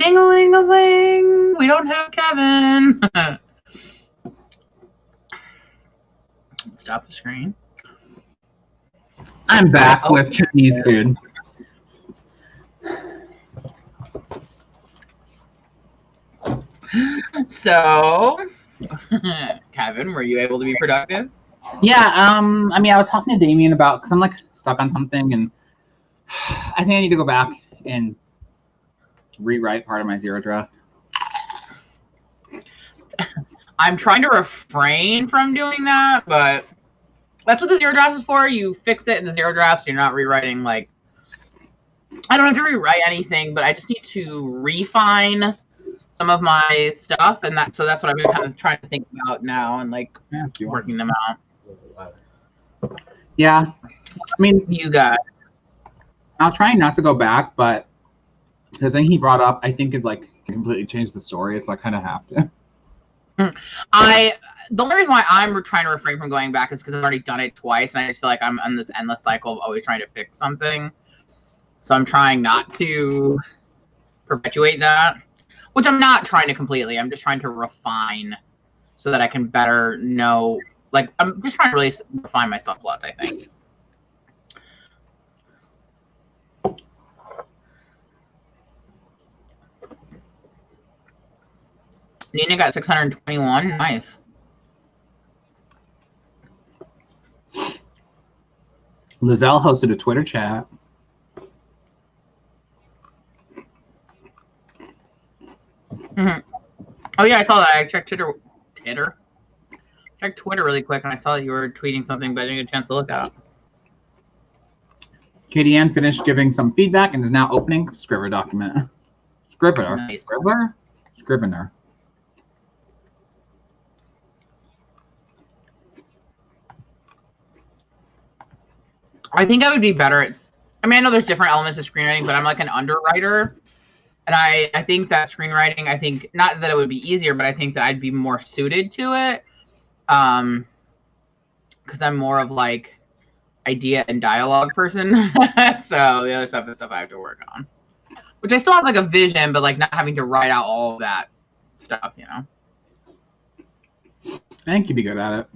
Ding-a-ling-a-ling! We don't have Kevin! Stop the screen. I'm back with Chinese food. So, Kevin, were you able to be productive? Yeah, I mean, I was talking to Damien about, because I'm like stuck on something, and I think I need to go back and rewrite part of my zero draft. I'm trying to refrain from doing that, but that's what the zero draft is for. You fix it in the zero draft, so you're not rewriting, like, I don't have to rewrite anything, but I just need to refine some of my stuff, and so that's what I've been kind of trying to think about now, and like working them out. Yeah, I mean, You guys. I'll try not to go back, but the thing he brought up, I think, is like completely changed the story, so I kind of have to. The only reason why I'm trying to refrain from going back is because I've already done it twice, and I just feel like I'm on this endless cycle of always trying to fix something. So I'm trying not to perpetuate that, which I'm not trying to completely. I'm just trying to refine so that I can better know. Like, I'm just trying to really refine my subplots, I think. Nina got 621. Nice. Lizelle hosted a Twitter chat. Oh yeah, I saw that. I checked Twitter. Checked Twitter really quick, and I saw that you were tweeting something, but I didn't get a chance to look at it. Katie Ann finished giving some feedback and is now opening Scrivener document. Scrivener. Nice. Scrivener? Scrivener. I think I would be better at, I mean, I know there's different elements of screenwriting, but I'm like an underwriter. And I think that screenwriting, I think, not that it would be easier, but I think that I'd be more suited to it. Because I'm more of like idea and dialogue person. So the other stuff is stuff I have to work on. Which I still have like a vision, but like not having to write out all of that stuff, you know? I think you'd be good at it.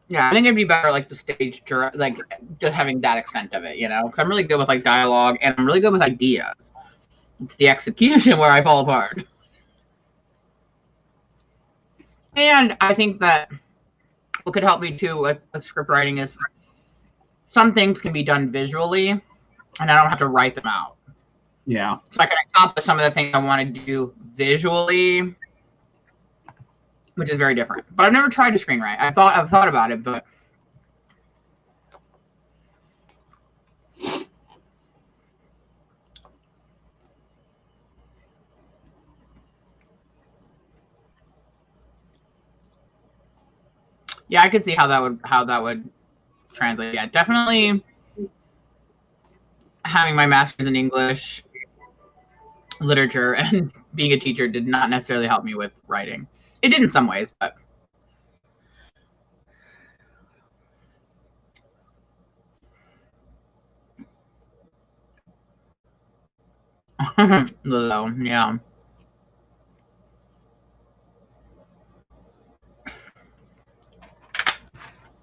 Yeah, I think it'd be better like the stage, like just having that extent of it, you know? Because I'm really good with like dialogue, and I'm really good with ideas. It's the execution where I fall apart. And I think that what could help me too with script writing is some things can be done visually, and I don't have to write them out. Yeah. So I can accomplish some of the things I want to do visually, which is very different. But I've never tried to screenwrite. I've thought about it, but yeah, I could see how that would translate. Yeah, definitely having my master's in English literature and being a teacher did not necessarily help me with writing. It did in some ways, but so, yeah.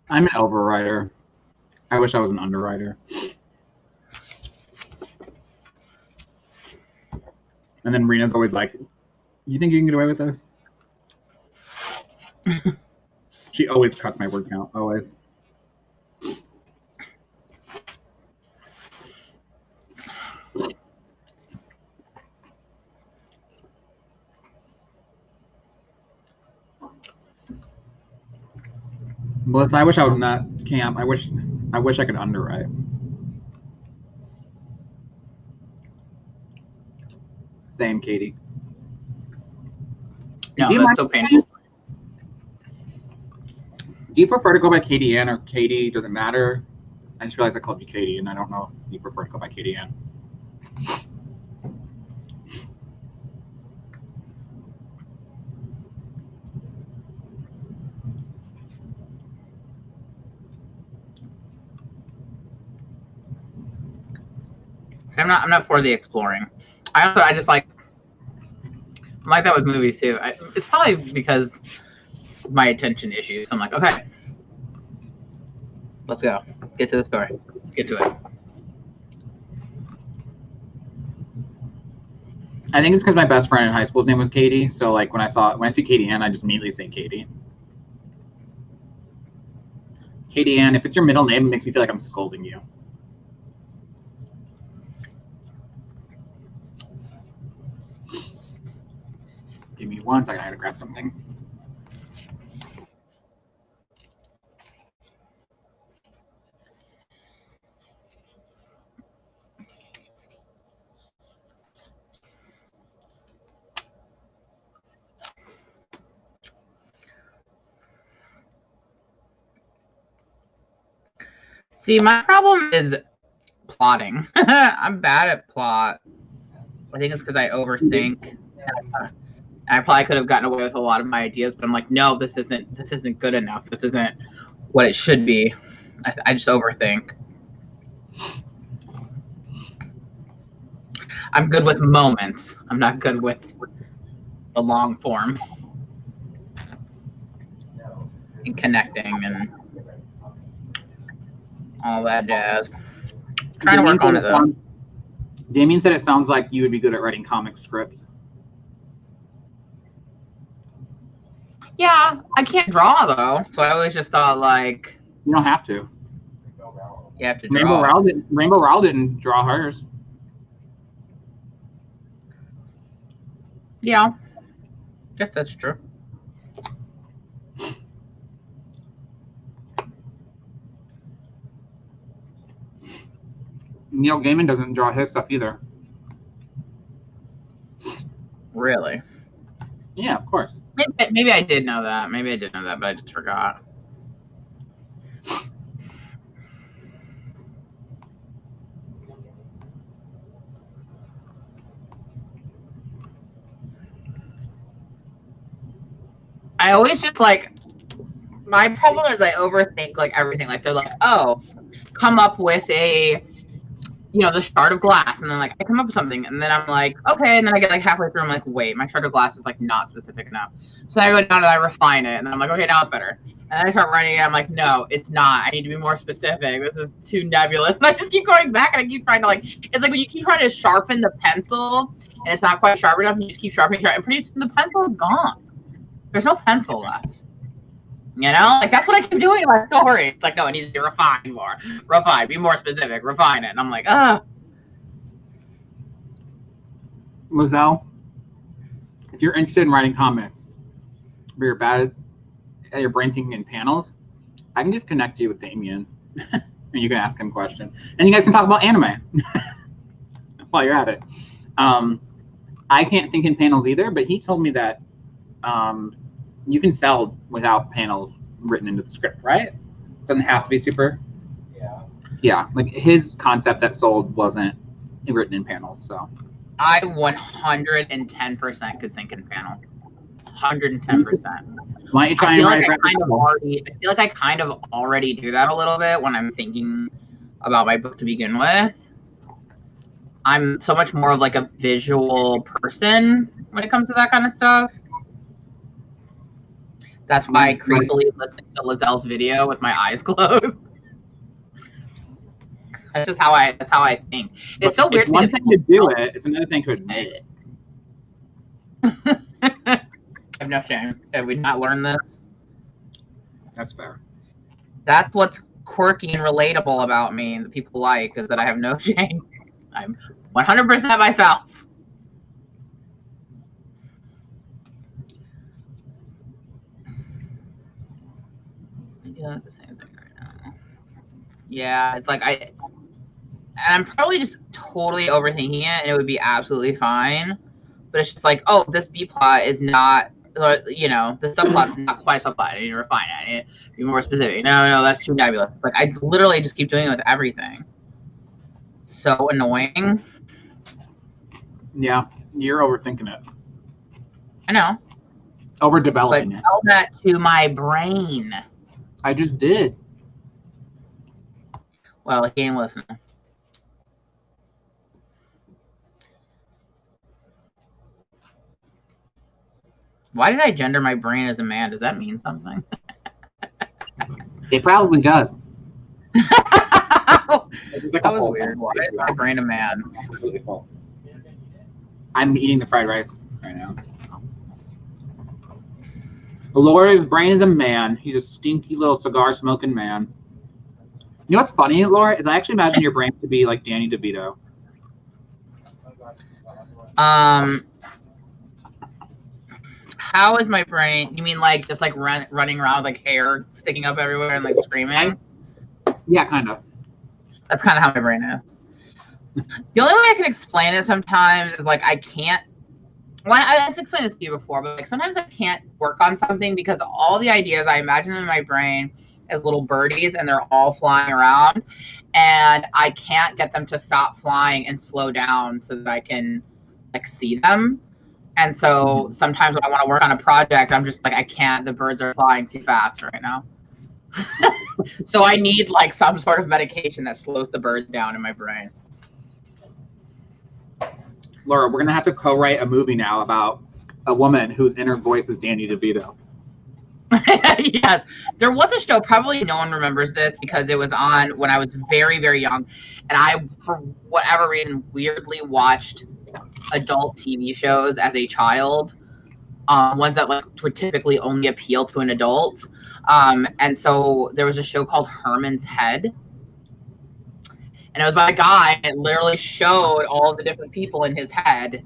I'm an overwriter. I wish I was an underwriter. And then Rena's always like, you think you can get away with this? She always cuts my word count, always. Melissa, I wish I was in that camp. I wish I could underwrite. Same, Katie. No, that's so painful. Do you prefer to go by Katie Ann or Katie? Does it matter? I just realized I called you Katie, and I don't know if you prefer to go by Katie Ann. I'm not for the exploring. I just like I'm like that with movies too. It's probably because of my attention issues. So I'm like, okay, let's go. Get to the story. Get to it. I think it's because my best friend in high school's name was Katie. So like when I see Katie Ann, I just immediately say Katie. Katie Ann, if it's your middle name, it makes me feel like I'm scolding you. Give me 1 second, I gotta grab something. See, my problem is plotting. I'm bad at plot. I think it's because I overthink. I probably could have gotten away with a lot of my ideas, but I'm like, no, this isn't good enough. This isn't what it should be. I just overthink. I'm good with moments. I'm not good with the long form and connecting and all that jazz. Trying to work on it though. Damien said it sounds like you would be good at writing comic scripts. Yeah, I can't draw though, so I always just thought like you don't have to. You have to draw. Rainbow Rowell didn't draw hers. Yeah, guess that's true. Neil Gaiman doesn't draw his stuff either. Really? Yeah, of course. Maybe I did know that. Maybe I did know that, but I just forgot. I always just like, my problem is I overthink like everything. Like they're like, oh, come up with a, the shard of glass, and then like I come up with something, and then I'm like, okay, and then I get like halfway through, I'm like, wait, my shard of glass is like not specific enough. So I go down and I refine it, and then I'm like, okay, now it's better. And then I start writing it, I'm like, no, it's not. I need to be more specific. This is too nebulous. And I just keep going back, and I keep trying to like, it's like when you keep trying to sharpen the pencil, and it's not quite sharp enough, and you just keep sharpening, and pretty soon the pencil is gone. There's no pencil left. Like that's what I keep doing in my story. It's like, no, it needs to be refined more. Refine, be more specific, refine it. And I'm like, Lizelle, if you're interested in writing comics, but you're bad at your brain thinking in panels, I can just connect you with Damien, and you can ask him questions, and you guys can talk about anime while you're at it. I can't think in panels either, but he told me that you can sell without panels written into the script, right? Doesn't have to be super. Yeah. Yeah, like his concept that sold wasn't written in panels, so. I 110% could think in panels. 110%. Why don't you try I feel and like write I feel like I kind of already do that a little bit when I'm thinking about my book to begin with. I'm so much more of like a visual person when it comes to that kind of stuff. That's why I creepily listen to Lizelle's video with my eyes closed. That's just how I think. It's so weird. It's one thing to do it, it's another thing to admit it. I have no shame. Have we not learned this? That's fair. That's what's quirky and relatable about me that people like, is that I have no shame. I'm 100% myself. The same thing right now. Yeah, it's like I'm probably just totally overthinking it, and it would be absolutely fine. But it's just like, oh, this B plot is not, the subplot's not quite a subplot. I need to refine it. I need to be more specific. No, that's too nebulous. Like I literally just keep doing it with everything. So annoying. Yeah, you're overthinking it. I know. Overdeveloping it. Tell that to my brain. I just did. Well, he ain't listening. Why did I gender my brain as a man? Does that mean something? It probably does. That was weird. Why is my brain a man? I'm eating the fried rice right now. Laura's brain is a man. He's a stinky little cigar smoking man. You know what's funny, Laura, is I actually imagine your brain to be like Danny DeVito. How is my brain? You mean like just like running around with like hair sticking up everywhere and like screaming? Yeah, kind of. That's kind of how my brain is. The only way I can explain it sometimes is like I can't. Well, I've explained this to you before, but like sometimes I can't work on something because all the ideas I imagine in my brain as little birdies and they're all flying around, and I can't get them to stop flying and slow down so that I can like see them. And so sometimes when I want to work on a project, I'm just like, I can't, the birds are flying too fast right now. So I need like some sort of medication that slows the birds down in my brain. Laura, we're going to have to co-write a movie now about a woman whose inner voice is Danny DeVito. Yes. There was a show, probably no one remembers this because it was on when I was very, very young. And I, for whatever reason, weirdly watched adult TV shows as a child, ones that like would typically only appeal to an adult. And so there was a show called Herman's Head. And it was by a guy, and it literally showed all the different people in his head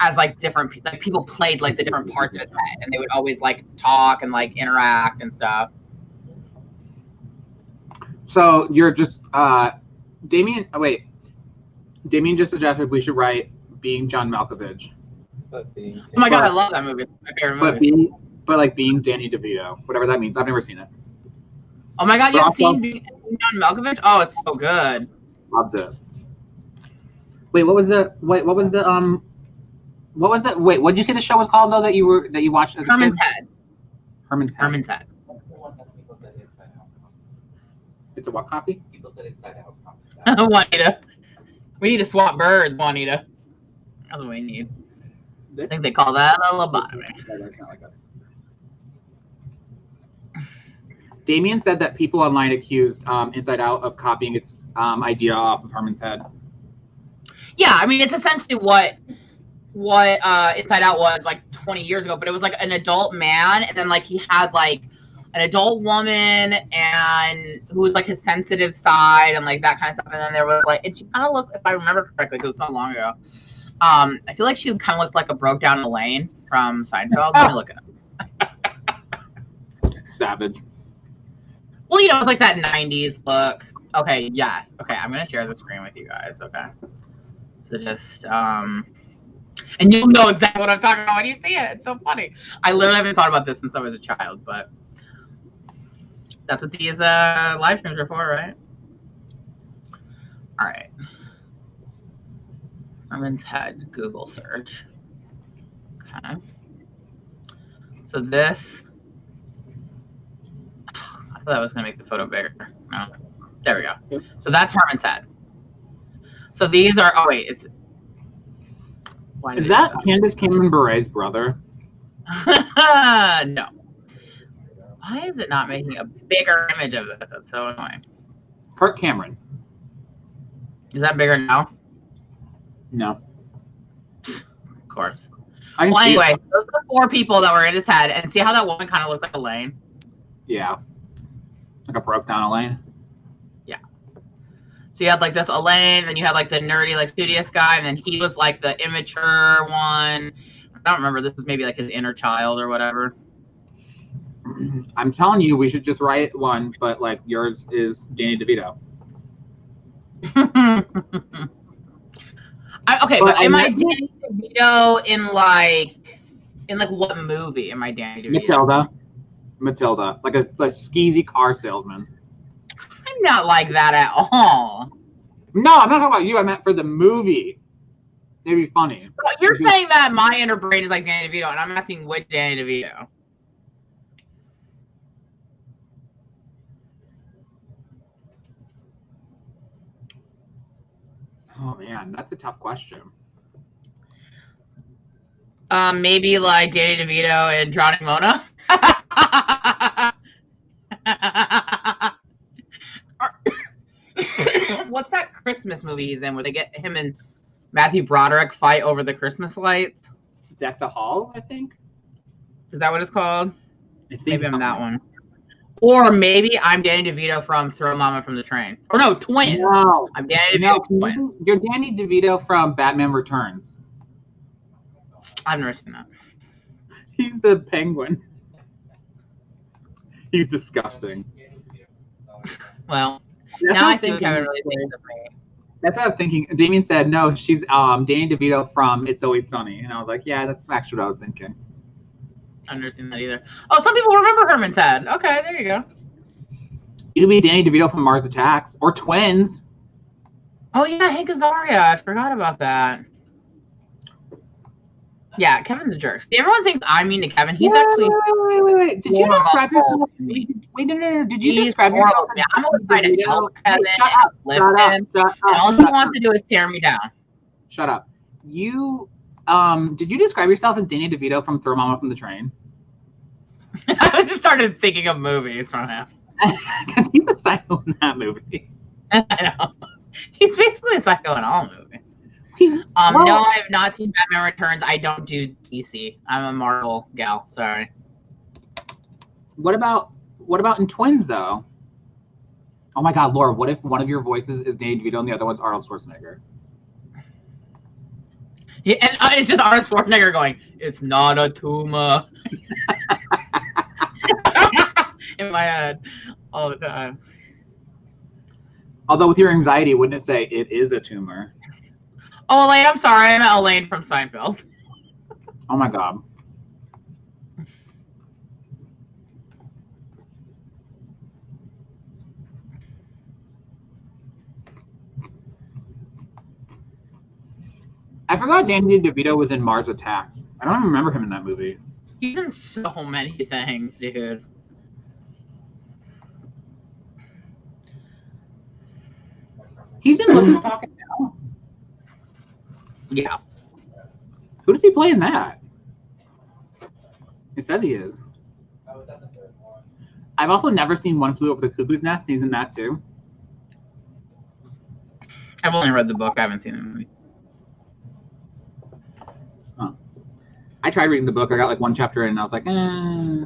as like different, like people played like the different parts of his head, and they would always like talk and like interact and stuff. So you're just, Damien just suggested we should write Being John Malkovich. Oh my God, I love that movie. It's my favorite movie. But being Danny DeVito, whatever that means. I've never seen it. Oh my God, you haven't seen Being John Malkovich? Oh, it's so good. Loves it. Wait, what did you say the show was called though that you watched as a Herman's kid? Head. Herman's Head. It's a what copy? People said Inside Out. Juanita. We need to swap birds, Juanita. That's what we need. I think they call that a lobotomy. Damien said that people online accused Inside Out of copying its idea off of Herman's Head. Yeah, I mean, it's essentially what Inside Out was like 20 years ago, but it was like an adult man, and then like he had like an adult woman and who was like his sensitive side and like that kind of stuff. And then there was like, and she kind of looked, if I remember correctly, because it was so long ago. I feel like she kind of looks like a broke down Elaine from Seinfeld. Let me look at it. Savage. Well, you know, it's like that 90s look. Okay, yes. Okay, I'm going to share the screen with you guys, okay? So just, and you'll know exactly what I'm talking about when you see it. It's so funny. I literally haven't thought about this since I was a child, but that's what these live streams are for, right? All right. Herman's Head, Google search. Okay. So this, I thought I was going to make the photo bigger. No. There we go. So that's Herman's Head. So these are, oh wait, is that Candace Cameron Bure's brother? No. Why is it not making a bigger image of this? That's so annoying. Kirk Cameron. Is that bigger now? No. Of course. Well, anyway, those are the 4 people that were in his head, and see how that woman kind of looks like Elaine? Yeah. Like a broke down Elaine? Yeah. So you had like this Elaine, and you had like the nerdy, like studious guy, and then he was like the immature one. I don't remember. This was maybe like his inner child or whatever. I'm telling you, we should just write one, but like yours is Danny DeVito. But am I Danny DeVito in like what movie am I Danny DeVito? Matilda, like a skeezy car salesman. I'm not like that at all. No, I'm not talking about you. I meant for the movie. It'd be funny. But you're saying that my inner brain is like Danny DeVito, and I'm asking which Danny DeVito. Oh man, that's a tough question. Maybe like Danny DeVito and Drowning Mona. What's that Christmas movie he's in where they get him and Matthew Broderick fight over the Christmas lights? Deck the Halls, I think. Is that what it's called? I think Maybe I'm something. that one. Or maybe I'm Danny DeVito from Throw Mama from the Train. Or no, Twins. No, I'm Danny DeVito from Twins. You're Danny DeVito from Batman Returns. I've never seen that. He's the Penguin. He's disgusting. Well, That's now what I I'm see what thinking. Kevin really thinks of me. That's what I was thinking. Damien said, no, she's Danny DeVito from It's Always Sunny. And I was like, yeah, that's actually what I was thinking. I've never seen that either. Oh, some people remember Herman's Head. Okay, there you go. You could be Danny DeVito from Mars Attacks or Twins. Oh, yeah, Hank Azaria. I forgot about that. Yeah, Kevin's a jerk. See, everyone thinks I'm mean to Kevin. He's actually... Wait. Did you describe yourself? Wait, no. Did you describe yourself as I'm always trying to help Kevin, shut up, lift him, and all he wants to do is tear me down. Shut up. You, did you describe yourself as Danny DeVito from Throw Mama from the Train? I just started thinking of movies from him. Because he's a psycho in that movie. I know. He's basically a psycho in all movies. No, I have not seen Batman Returns. I don't do DC. I'm a Marvel gal. Sorry. What about in Twins though? Oh my God, Laura! What if one of your voices is Danny DeVito and the other one's Arnold Schwarzenegger? Yeah, and it's just Arnold Schwarzenegger going, "It's not a tumor." In my head, all the time. Although with your anxiety, wouldn't it say it is a tumor? Oh, Elaine, I'm sorry. I meant Elaine from Seinfeld. Oh my God. I forgot Danny DeVito was in Mars Attacks. I don't even remember him in that movie. He's in so many things, dude. He's in Look Who's Talking Now. Yeah. Who does he play in that? It says he is. I've also never seen One Flew Over the Cuckoo's Nest. He's in that too. I've only read the book. I haven't seen the movie. Huh. I tried reading the book. I got like one chapter in and I was like, Yeah,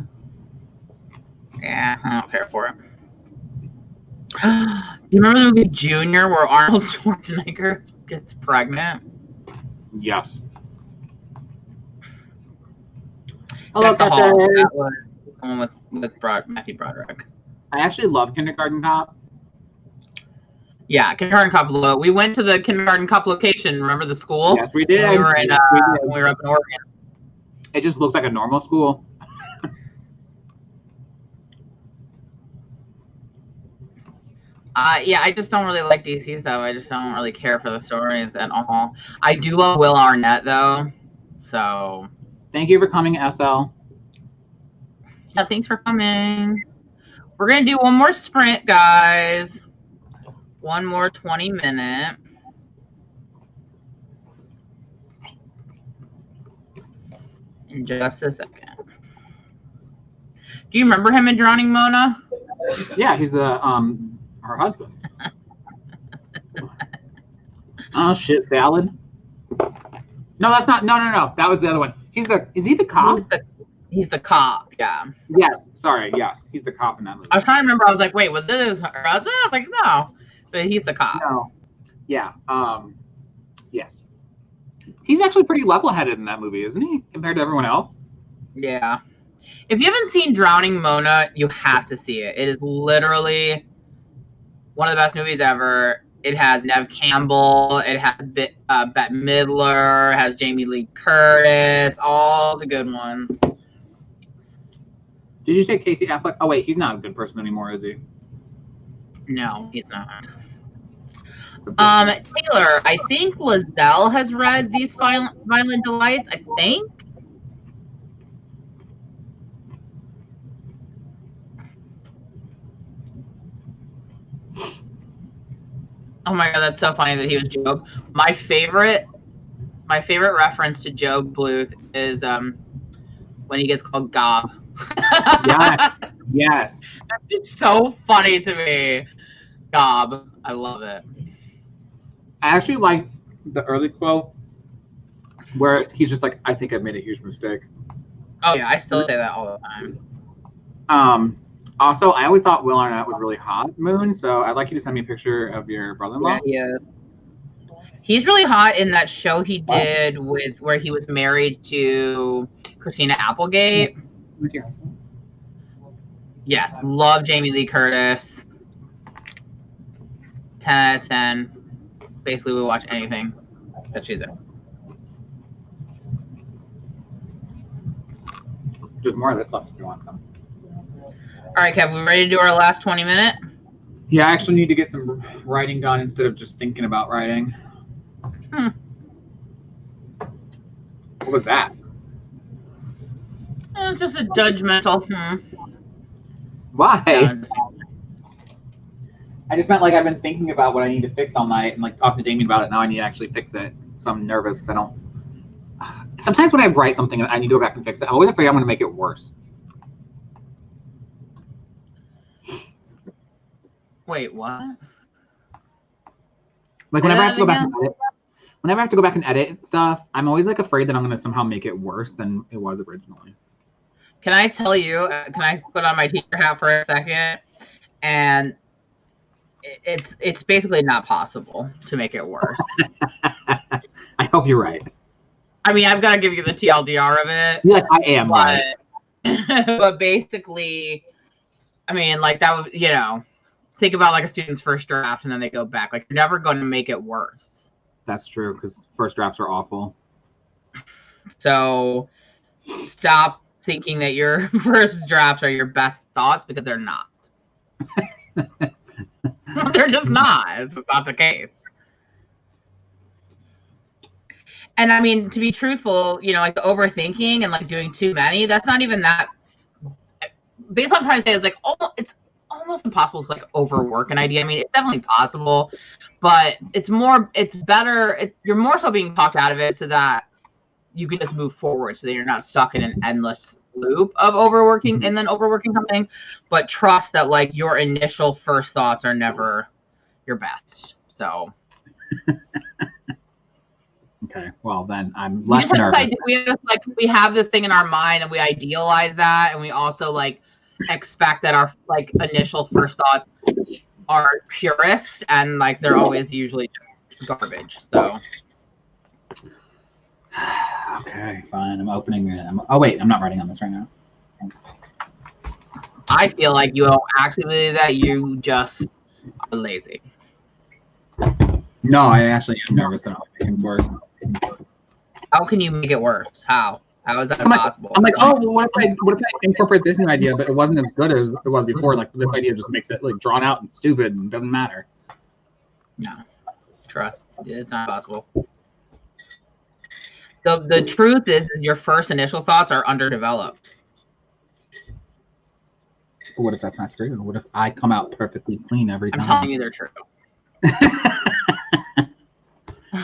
I don't care for it. Do you remember the movie Junior where Arnold Schwarzenegger gets pregnant? Yes. That's the Hall. That was the one with Matthew Broderick. I actually love Kindergarten Cop. Yeah, Kindergarten Cop. We went to the Kindergarten Cop location. Remember the school? Yes, we did. When we were in, when we were up in Oregon. It just looks like a normal school. Yeah, I just don't really like DC stuff. I just don't really care for the stories at all. I do love Will Arnett though, so. Thank you for coming, SL. Yeah, thanks for coming. We're gonna do one more sprint, guys. One more 20-minute. In just a second. Do you remember him in Drowning Mona? Yeah, he's her husband. Oh shit, salad. No, that's not. No. That was the other one. Is he the cop? He's the cop. Yeah. Yes. Sorry. Yes, he's the cop in that movie. I was trying to remember. I was like, wait, was this her husband? I was like, no, but he's the cop. No. Yeah. Yes. He's actually pretty level-headed in that movie, isn't he, compared to everyone else? Yeah. If you haven't seen Drowning Mona, you have to see it. It is literally one of the best movies ever. It has Neve Campbell. It has Bette Midler. It has Jamie Lee Curtis. All the good ones. Did you say Casey Affleck? Oh, wait, he's not a good person anymore, is he? No, he's not. Taylor, I think Lizelle has read These Violent Delights. I think. Oh my god, that's so funny that he was Job. My favorite reference to Job Bluth is when he gets called Gob. Yes. It's so funny to me. Gob. I love it. I actually like the early quote where he's just like, I think I've made a huge mistake. Oh yeah, I still say that all the time. Also, I always thought Will Arnett was really hot, Moon, so I'd like you to send me a picture of your brother-in-law. Yeah, he is. He's really hot in that show he did with where he was married to Christina Applegate. Yes, love Jamie Lee Curtis. 10 out of 10. Basically, we watch anything that she's in. There's more of this left if you want some. All right, Kev, we ready to do our last 20 minute? Yeah, I actually need to get some writing done instead of just thinking about writing. What was that? It's just a judgmental. Why? Yeah. I just meant like I've been thinking about what I need to fix all night and like talking to Damien about it. Now I need to actually fix it. So I'm nervous because I don't. Sometimes when I write something, I need to go back and fix it. I'm always afraid I'm going to make it worse. Wait, what? Like whenever I have to go back and edit, whenever I have to go back and edit stuff, I'm always like afraid that I'm going to somehow make it worse than it was originally. Can I tell you? Can I put on my teacher hat for a second? And it's basically not possible to make it worse. I hope you're right. I mean, I've got to give you the TLDR of it. Yeah, I am right. But basically, I mean, like that was, you know, think about like a student's first draft and then they go back. Like you're never going to make it worse. That's true because first drafts are awful. So stop thinking that your first drafts are your best thoughts because they're not. They're just not. It's just not the case. And I mean, to be truthful, you know, like the overthinking and like doing too many, that's not even that. Basically, I'm trying to say is like, it's almost impossible to like overwork an idea. I mean, it's definitely possible, but it's better. You're more so being talked out of it so that you can just move forward so that you're not stuck in an endless loop of overworking and then overworking something. But trust that like your initial first thoughts are never your best. So. Okay, well then I'm less nervous. We have this thing in our mind and we idealize that, and we also like expect that our like initial first thoughts are purest, and like they're always usually just garbage. So okay, fine. I'm opening it. Oh wait, I'm not writing on this right now. I feel like you don't actually believe that, you just are lazy. No, I actually am nervous that I'm making it worse. How can you make it worse? How is that possible? I'm like, oh, well, what if I incorporate this new idea, but it wasn't as good as it was before? Like this idea just makes it like drawn out and stupid and doesn't matter. No, trust. It's not possible. The truth is your first initial thoughts are underdeveloped. But what if that's not true? What if I come out perfectly clean every time? I'm telling you they're true.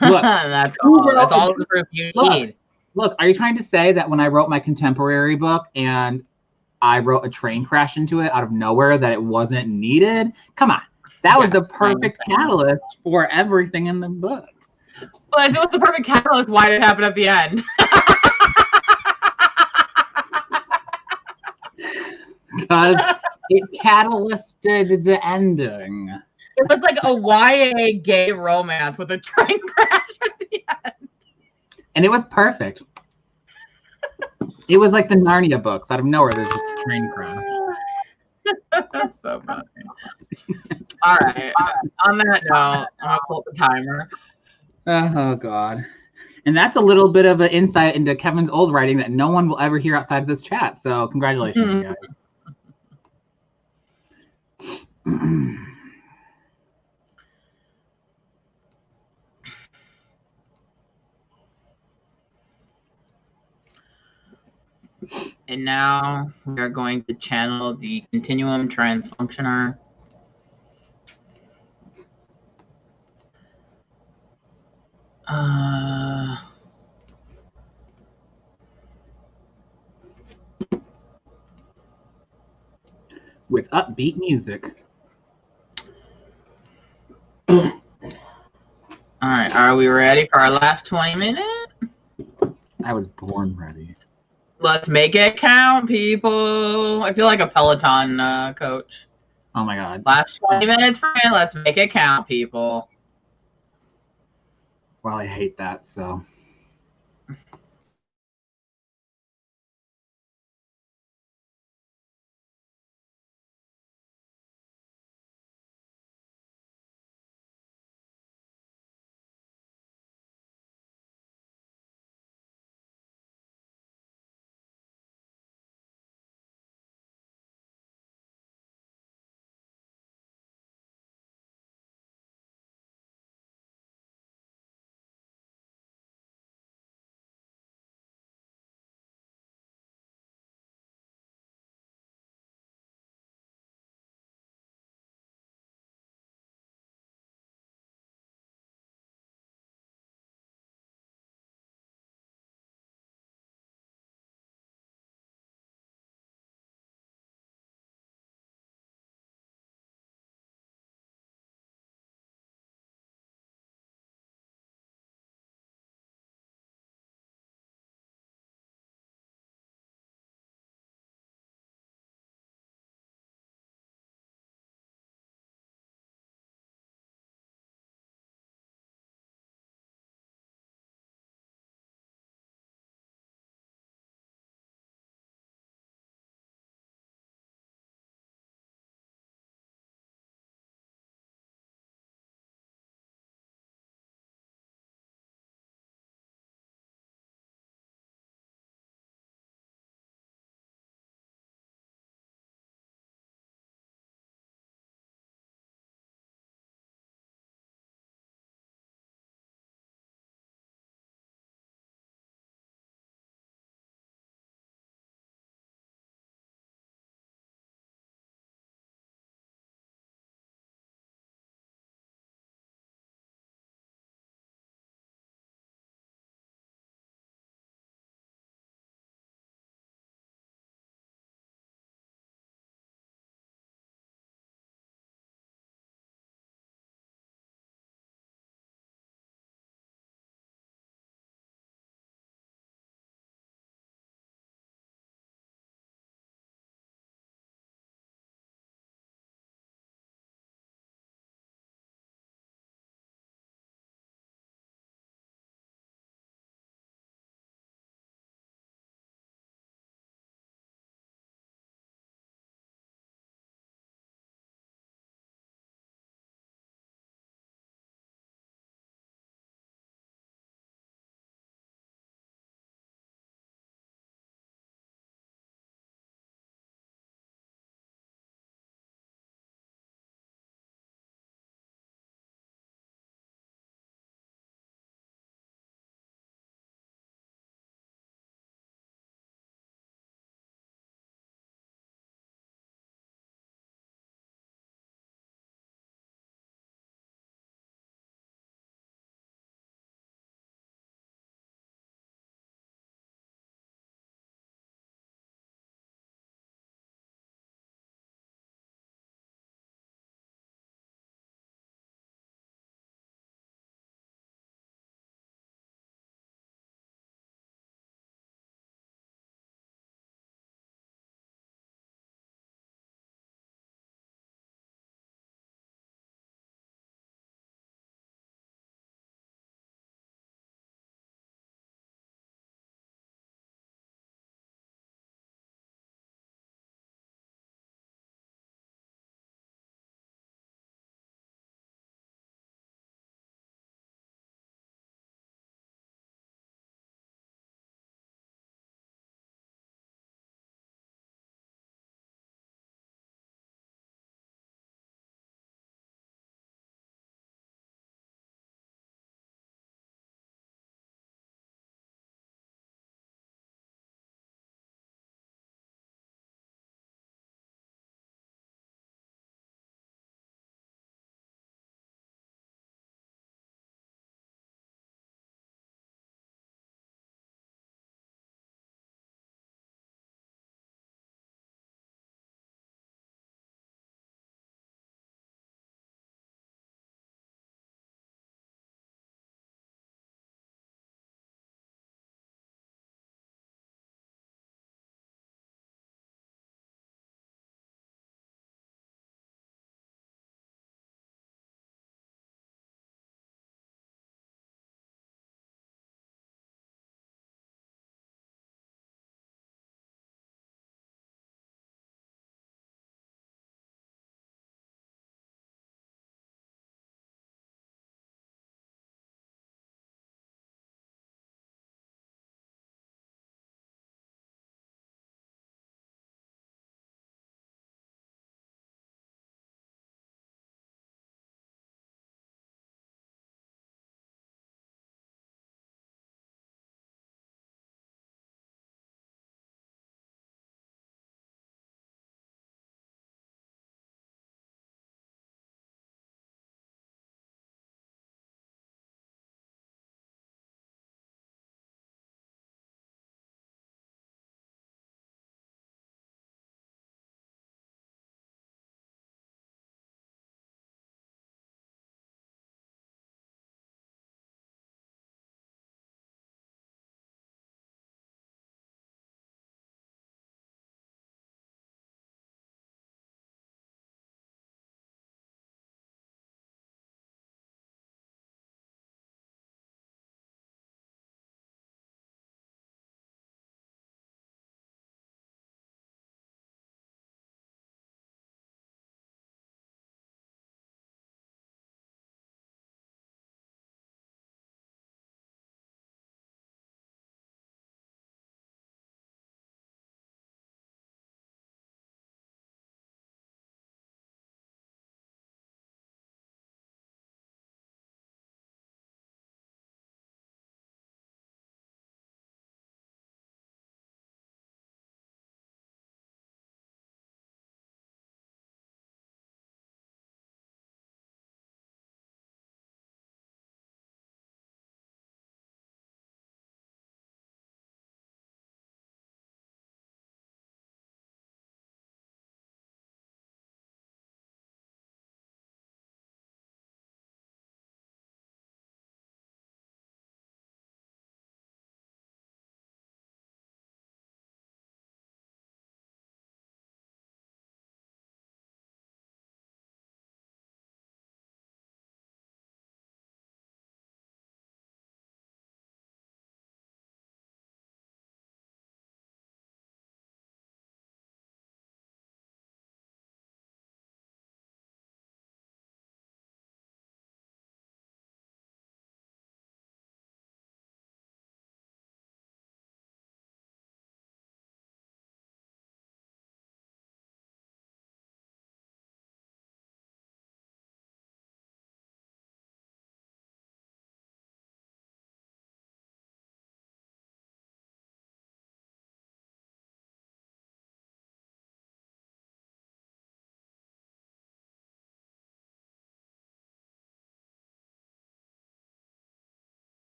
Look, that's all the proof you need. Look, are you trying to say that when I wrote my contemporary book and I wrote a train crash into it out of nowhere that it wasn't needed? Come on. That was the perfect catalyst for everything in the book. Well, if it was the perfect catalyst, why did it happen at the end? Because it catalysted the ending. It was like a YA gay romance with a train crash at the end. And it was perfect. It was like the Narnia books. Out of nowhere, there's just a train crash. That's so funny. All right. On that note, I'm going to pull up the timer. Oh, God. And that's a little bit of an insight into Kevin's old writing that no one will ever hear outside of this chat. So congratulations, you guys. And now we are going to channel the continuum transfunctioner. with upbeat music. All right, are we ready for our last 20 minutes? I was born ready. Let's make it count, people. I feel like a Peloton coach. Oh my god. Last 20 minutes for me. Let's make it count, people. Well, I hate that, so.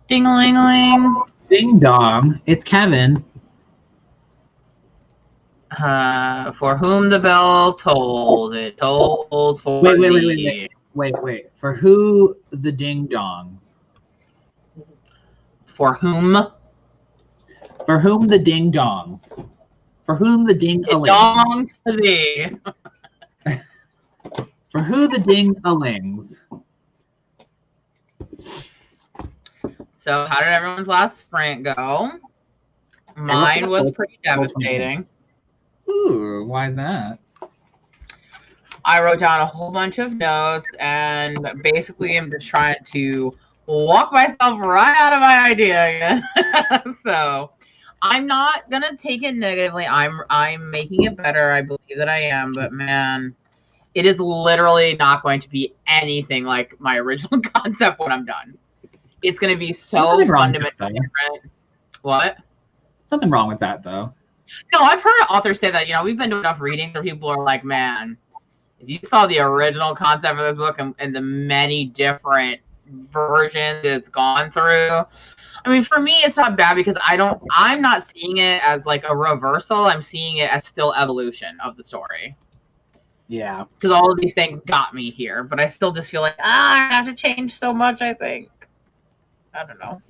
Ding-a-ling-a-ling. Ding dong. It's Kevin. For whom the bell tolls, it tolls for Wait. For who the ding dongs? For whom? For whom the ding dongs? For whom the ding It dongs for thee. For who the ding alings? So how did everyone's last sprint go? Mine was pretty devastating. Ooh, why is that? I wrote down a whole bunch of notes and basically I'm just trying to walk myself right out of my idea again. So I'm not gonna take it negatively. I'm making it better. I believe that I am, but man, it is literally not going to be anything like my original concept when I'm done. It's gonna be so fundamentally different. What? Something wrong with that though. No, I've heard authors say that, we've been doing enough reading where people are like, man, if you saw the original concept of this book and the many different versions it's gone through, I mean, for me, it's not bad because I'm not seeing it as like a reversal. I'm seeing it as still evolution of the story. Yeah. Because all of these things got me here, but I still just feel like, I have to change so much, I think. I don't know.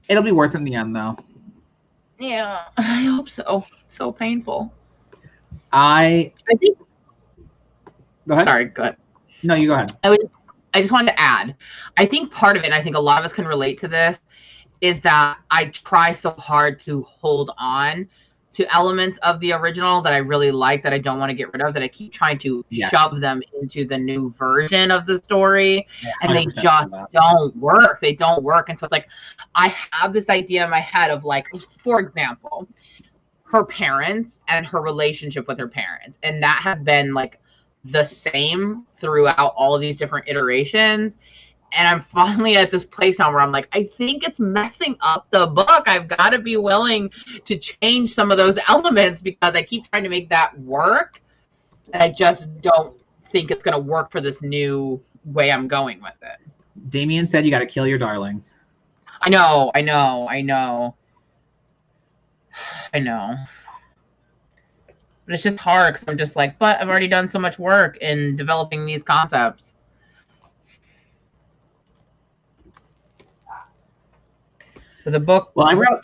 It'll be worth it in the end, though. Yeah, I hope so. So painful. I think. Go ahead. Sorry, go ahead. No, you go ahead. I just wanted to add. I think part of it, and I think a lot of us can relate to this, is that I try so hard to hold on to elements of the original that I really like, that I don't want to get rid of, that I keep trying to shove them into the new version of the story, and they just don't work. They don't work. And so it's like, I have this idea in my head of like, for example, her parents and her relationship with her parents. And that has been like the same throughout all of these different iterations. And I'm finally at this place now where I'm like, I think it's messing up the book. I've got to be willing to change some of those elements because I keep trying to make that work. And I just don't think it's going to work for this new way I'm going with it. Damien said you got to kill your darlings. I know. But it's just hard because I'm just like, but I've already done so much work in developing these concepts. For the book, well, I wrote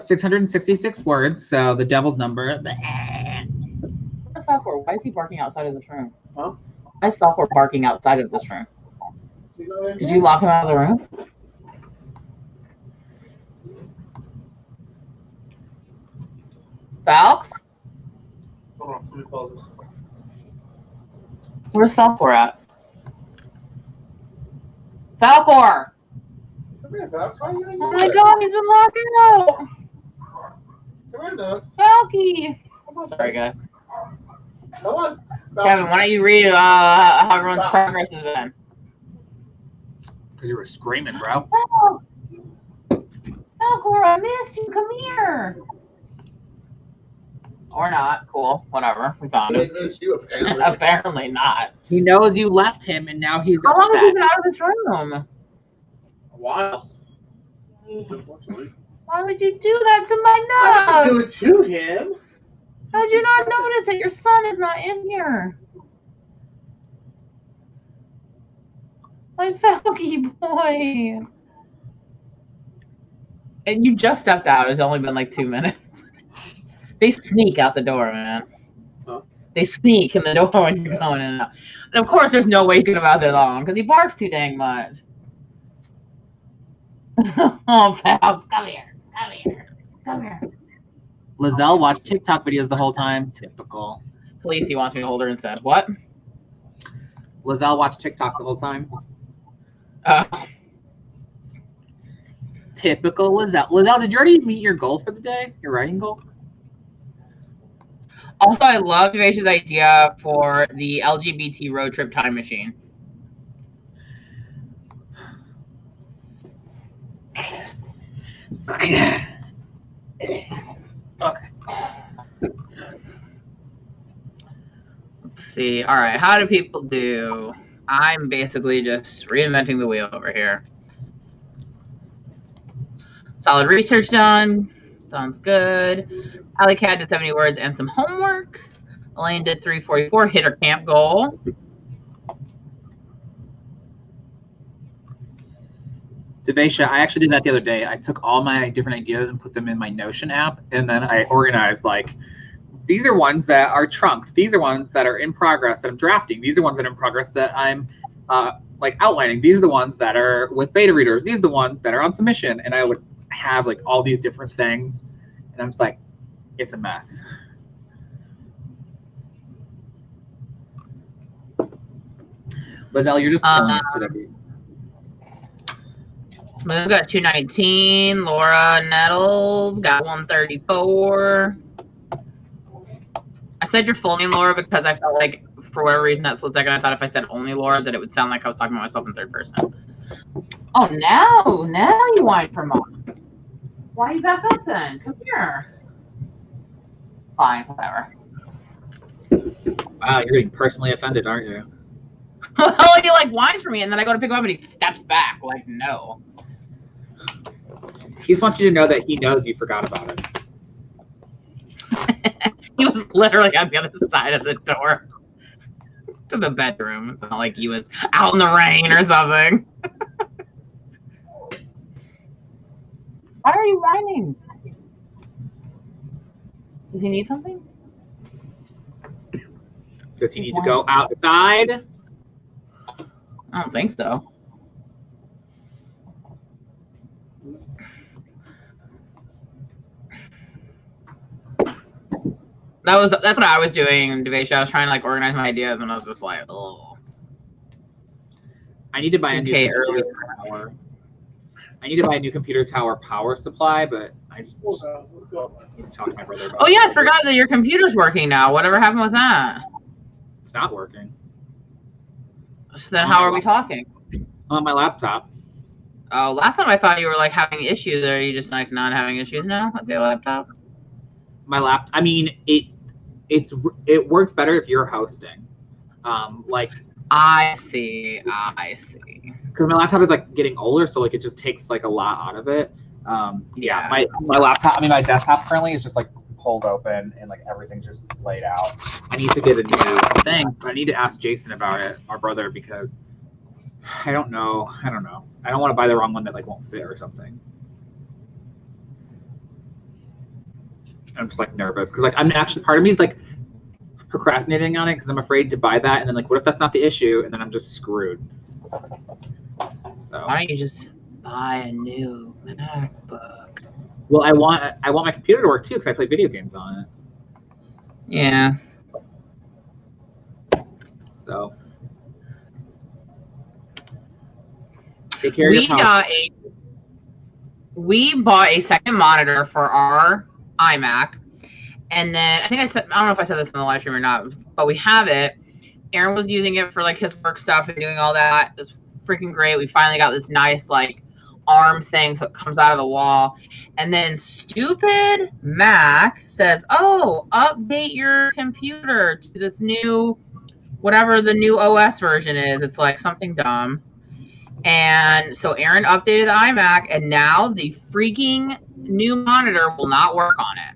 666 words, so the devil's number. Where's Falcor? Why is he barking outside of this room? Huh? Why is Falcor barking outside of this room? Did you lock him out of the room? Falx? Hold on, let me pause this. Where's Falcor at? Falcor! Come here, Ducks. Why are you in Oh my god, he's been locked out! Come here, Ducks. Falky! Sorry, guys. Come on. Kevin, why don't you read how everyone's progress has been? Because you were screaming, bro. Oh. Falcor, I missed you. Come here. Or not. Cool. Whatever. We found him. You, apparently. Apparently not. He knows you left him, and now he's How long upset. have you been out of this room? A while. Unfortunately. Why would you do that to my I nuts? didn't do it to him. How did you not notice that your son is not in here? My Falky boy. And you just stepped out. It's only been like 2 minutes. They sneak out the door, man. Huh? They sneak in the door when you're going in and out. And of course, there's no way you could have out there long because he barks too dang much. Oh, Falx, come here. Come here. Come here. Lizelle watched TikTok videos the whole time. Typical. Felicia wants me to hold her instead. What? Lizelle watched TikTok the whole time. Typical Lizelle. Lizelle, did you already meet your goal for the day? Your writing goal? Also, I love Devacia's idea for the LGBT road trip time machine. Okay. Let's see. All right. How do people do? I'm basically just reinventing the wheel over here. Solid research done. Sounds good. Alley Cat did 70 words and some homework. Elaine did 344, hit her camp goal. Devesha, I actually did that the other day. I took all my different ideas and put them in my Notion app, and then I organized, like, these are ones that are trunked. These are ones that are in progress that I'm drafting. These are ones that are in progress that I'm like outlining. These are the ones that are with beta readers. These are the ones that are on submission. And I would have like all these different things, and I'm just like, it's a mess. Lizelle, you're just killing it today. Moon got 219. Laura Nettles got 134. I said your full name, Laura, because I felt like, for whatever reason, that split second, I thought if I said only Laura, that it would sound like I was talking about myself in third person. Oh, now you whine for mom. Why are you back up then? Come here. Fine, whatever. Wow, you're getting personally offended, aren't you? Oh, he like whines for me, and then I go to pick him up, and he steps back. Like, no. He just wants you to know that he knows you forgot about it. He was literally on the other side of the door to the bedroom. It's not like he was out in the rain or something. Why are you whining? Does he need something? Does he need to go outside? I don't think so. That's what I was doing, Devesha. I was trying to like organize my ideas, and I was just like, oh. I need to buy a new computer tower. I need to buy a new computer tower power supply, but I just need to talk to my brother about it. Oh yeah, I forgot that your computer's working now. Whatever happened with that? It's not working. So then how are we talking? On my laptop. Oh, last time I thought you were like having issues. Are you just like not having issues now with your laptop? My laptop. I mean, it works better if you're hosting. Like. I see. Because my laptop is like getting older, so like it just takes like a lot out of it. Yeah, my laptop. I mean, my desktop currently is just like pulled open and like everything's just laid out. I need to get a new thing. I need to ask Jason about it, our brother, because I don't know. I don't want to buy the wrong one that like won't fit or something. I'm just like nervous because like I'm actually, part of me is like procrastinating on it because I'm afraid to buy that, and then like what if that's not the issue, and then I'm just screwed. So why don't you just buy a new MacBook? Well, I want my computer to work too because I play video games on it. Yeah. So take care of your power. We bought a second monitor for our iMac, and then I don't know if I said this in the live stream or not, but we have it. Aaron was using it for like his work stuff and doing all that. It's freaking great. We finally got this nice like arm thing so it comes out of the wall, and then stupid Mac says, oh, update your computer to this new whatever the new OS version is. It's like something dumb. And so Aaron updated the iMac, and now the freaking new monitor will not work on it.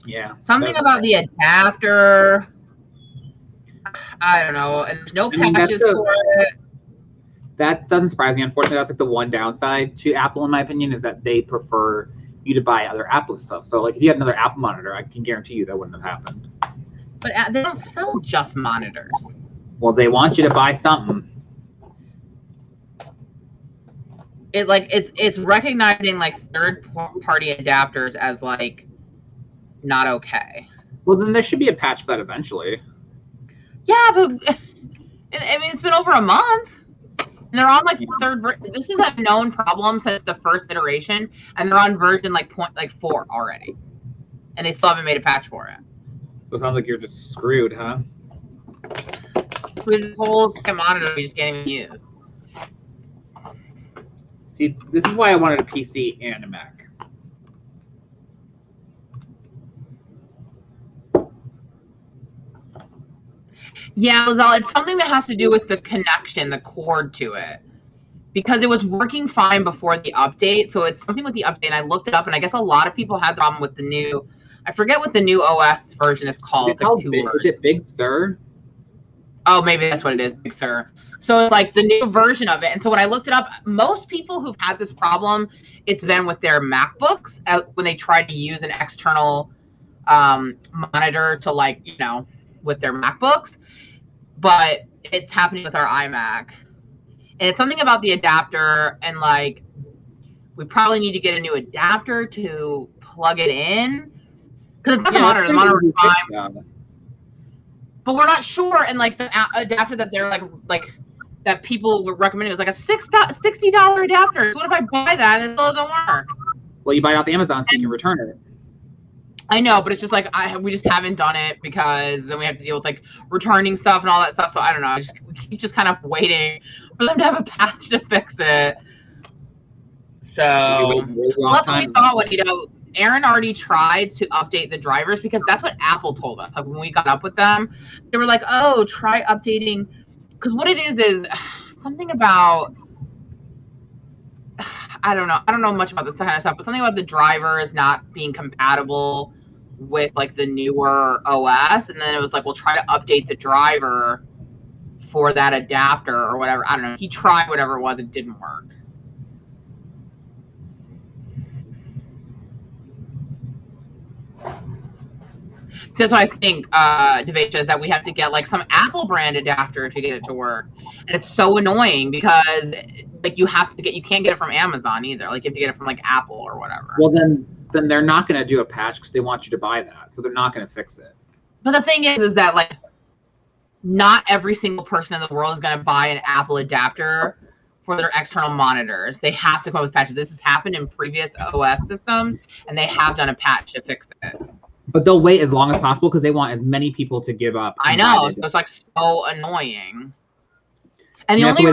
Yeah. Something about the adapter. I don't know. And there's no patches for it. That doesn't surprise me. Unfortunately, that's like the one downside to Apple, in my opinion, is that they prefer you to buy other Apple stuff. So like if you had another Apple monitor, I can guarantee you that wouldn't have happened. But they don't sell just monitors. Well, they want you to buy something. It's recognizing like third-party adapters as like not okay. Well, then there should be a patch for that eventually. Yeah, but I mean it's been over a month. And they're on like this is a known problem since the first iteration, and they're on version like 4 already, and they still haven't made a patch for it. So it sounds like you're just screwed, huh? This whole second monitor we just can't even use. See, this is why I wanted a PC and a Mac. Yeah, Lizelle, it's something that has to do with the connection, the cord to it. because it was working fine before the update. So it's something with the update. And I looked it up, and I guess a lot of people had the problem with the new. I forget what the new OS version is called. Is it Big Sur? Oh, maybe that's what it is, Big Sur. So it's like the new version of it. And so when I looked it up, most people who've had this problem, it's been with their MacBooks when they try to use an external monitor to, like, you know, with their MacBooks. But it's happening with our iMac. And it's something about the adapter, and like we probably need to get a new adapter to plug it in. Because it's not the monitor. The monitor is fine. But we're not sure. And like the adapter that they're like that people were recommending was like a $60 adapter. So what if I buy that and it still doesn't work? Well, you buy it off Amazon so you can return it. I know, but it's just like we just haven't done it because then we have to deal with like returning stuff and all that stuff. So I don't know. We keep just kind of waiting for them to have a patch to fix it. So that's what we thought when, you know, Aaron already tried to update the drivers, because that's what Apple told us. Like when we got up with them, they were like, "Oh, try updating," because what it is something about, I don't know much about this kind of stuff, but something about the drivers not being compatible with like the newer OS, and then it was like, we'll try to update the driver for that adapter or whatever. I don't know. He tried whatever it was, it didn't work. So that's what I think, Devasia, is that we have to get like some Apple brand adapter to get it to work. And it's so annoying because like you can't get it from Amazon either. Like you have to get it from like Apple or whatever. Well, then they're not going to do a patch because they want you to buy that. So they're not going to fix it. But the thing is that like not every single person in the world is going to buy an Apple adapter for their external monitors. They have to come up with patches. This has happened in previous OS systems, and they have done a patch to fix it. But they'll wait as long as possible because they want as many people to give up. I know. So it's like so annoying. And the only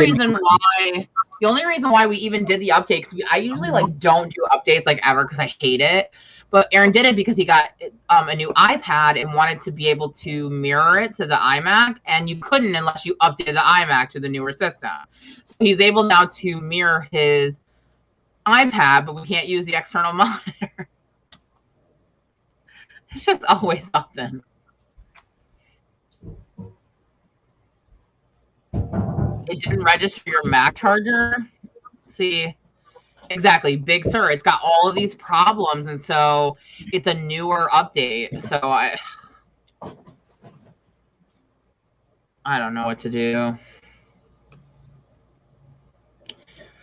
reason why we even did the update, because I usually like don't do updates like ever because I hate it. But Aaron did it because he got a new iPad and wanted to be able to mirror it to the iMac, and you couldn't unless you updated the iMac to the newer system. So he's able now to mirror his iPad, but we can't use the external monitor. It's just always something. It didn't register your Mac charger. See, exactly, Big Sur. It's got all of these problems, and so it's a newer update. So I don't know what to do.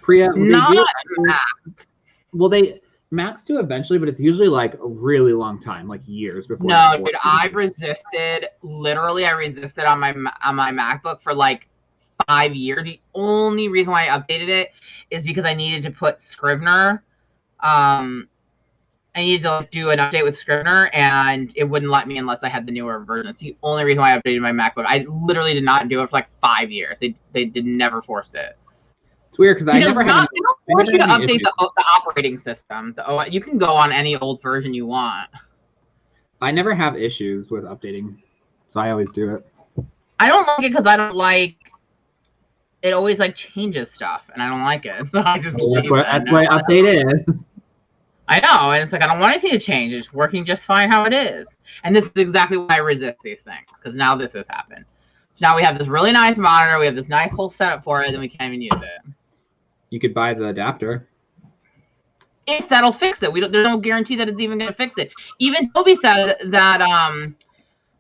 Priya, not Macs. Well, Macs do eventually, but it's usually like a really long time, like years before. No, dude, I resisted on my MacBook for like 5 years. The only reason why I updated it is because I needed to put Scrivener. I needed to like, do an update with Scrivener, and it wouldn't let me unless I had the newer version. It's the only reason why I updated my MacBook. I literally did not do it for like 5 years. They did never force it. It's weird because I never had. They don't force you to update the operating system. You can go on any old version you want. I never have issues with updating, so I always do it. I don't like it because I don't like it. Always like changes stuff, and I don't like it. So I just that's what update is. I know, and it's like I don't want anything to change. It's working just fine how it is. And this is exactly why I resist these things, because now this has happened. So now we have this really nice monitor. We have this nice whole setup for it, and we can't even use it. You could buy the adapter. If that'll fix it. There's no guarantee that it's even going to fix it. Even Toby said that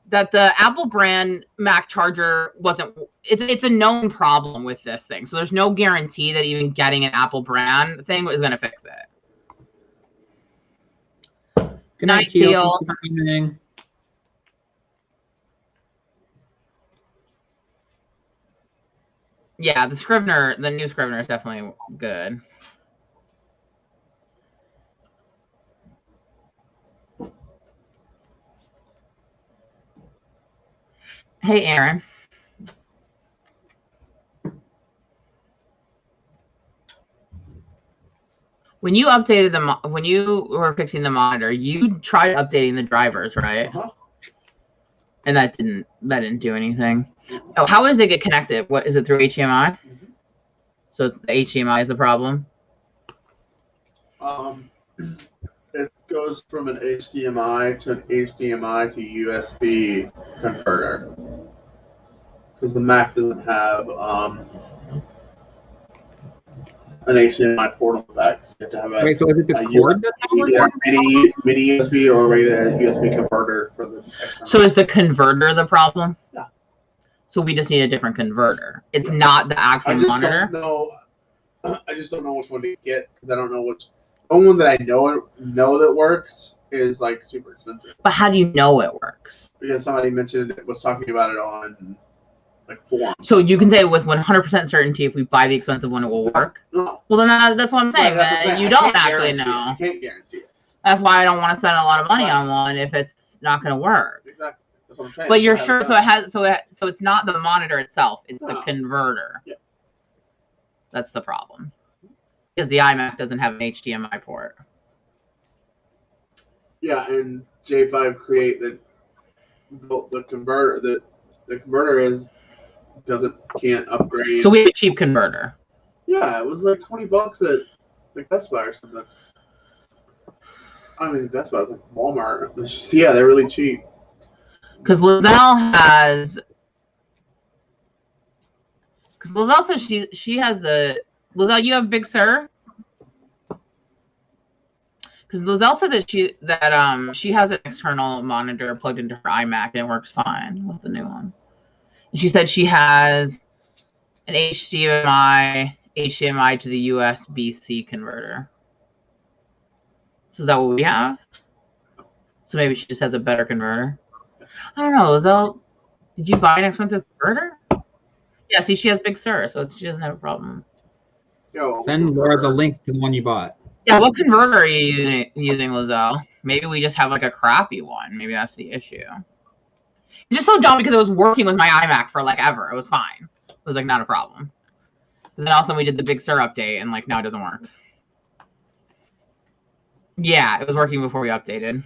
that the Apple brand Mac charger wasn't. It's a known problem with this thing. So there's no guarantee that even getting an Apple brand thing is going to fix it. Good night, Teal. Yeah, the new Scrivener is definitely good. Hey, Aaron. When you updated when you were fixing the monitor, you tried updating the drivers, right? Uh-huh. And that didn't do anything. Oh, how does it get connected? What is it, through HDMI? So it's the HDMI is the problem. It goes from an HDMI to an HDMI to USB converter because the Mac doesn't have an HDMI port on the back. So you have to have a, Wait, so is it the cord that's not either working? mini USB or regular USB converter for the external. So is the converter the problem? Yeah. So we just need a different converter. It's not the actual monitor. I just don't know which one to get because I don't know which. The only one that I know that works is like super expensive. But how do you know it works? Because somebody mentioned it, was talking about it on like forums. So you can say with 100% certainty if we buy the expensive one, it will work? No. Well, then that's what I'm saying. Right, that's what I'm saying. You I don't can't actually guarantee know. it. I can't guarantee it. That's why I don't want to spend a lot of money on one if it's not going to work. Exactly. That's what I'm saying. But you're I sure? haven't So it's not the monitor itself. It's the converter. Yeah. That's the problem. Because the iMac doesn't have an HDMI port. Yeah, and J5 Create the converter the converter can't upgrade. So we have a cheap converter. Yeah, it was like $20 at like Best Buy or something. I mean, Best Buy was like Walmart. It's just, yeah, they're really cheap. Because Lizelle has. Because Lizelle says she has the. Lizelle, you have Big Sur. Because Lizelle said that she has an external monitor plugged into her iMac and it works fine with the new one. And she said she has an HDMI to the USB-C converter. So is that what we have? So maybe she just has a better converter. I don't know, Lizelle. Did you buy an expensive converter? Yeah, see, she has Big Sur, so she doesn't have a problem. Send Laura the link to the one you bought. Yeah, what converter are you using, Lizelle? Maybe we just have like a crappy one. Maybe that's the issue. It's just so dumb because it was working with my iMac for like ever. It was fine. It was like not a problem. But then also we did the Big Sur update and like now it doesn't work. Yeah, it was working before we updated. And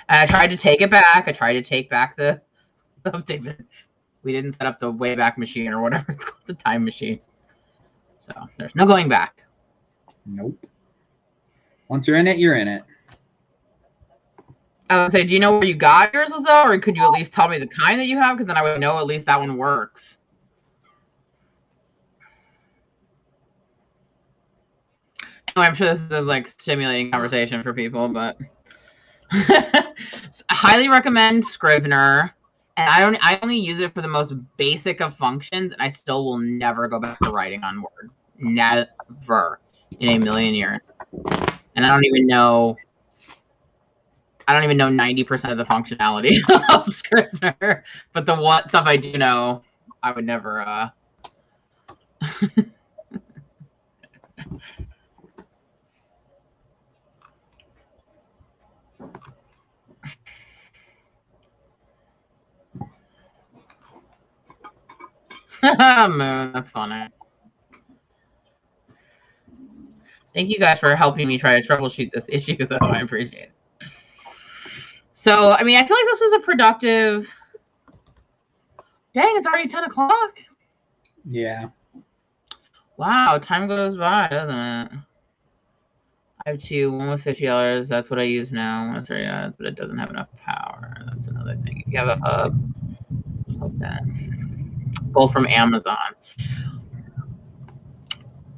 I tried to take it back. I tried to take back the update, but we didn't set up the Wayback Machine or whatever it's called, the time machine. So there's no going back. Nope. Once you're in it, you're in it. I would say, do you know where you got yours, Lizelle, or could you at least tell me the kind that you have? Because then I would know at least that one works. Anyway, I'm sure this is like stimulating conversation for people, but I highly recommend Scrivener. And I only use it for the most basic of functions, and I still will never go back to writing on Word. Never in a million years. And I don't even know 90% of the functionality of Scrivener. But the what stuff I do know, I would never Moon, that's funny. Thank you guys for helping me try to troubleshoot this issue, though. I appreciate it. So, I mean, I feel like this was a productive... Dang, it's already 10 o'clock. Yeah. Wow, time goes by, doesn't it? I have two. One with $50. That's what I use now. One with $30, but it doesn't have enough power. That's another thing. If you have a hub, hope that. Both from Amazon.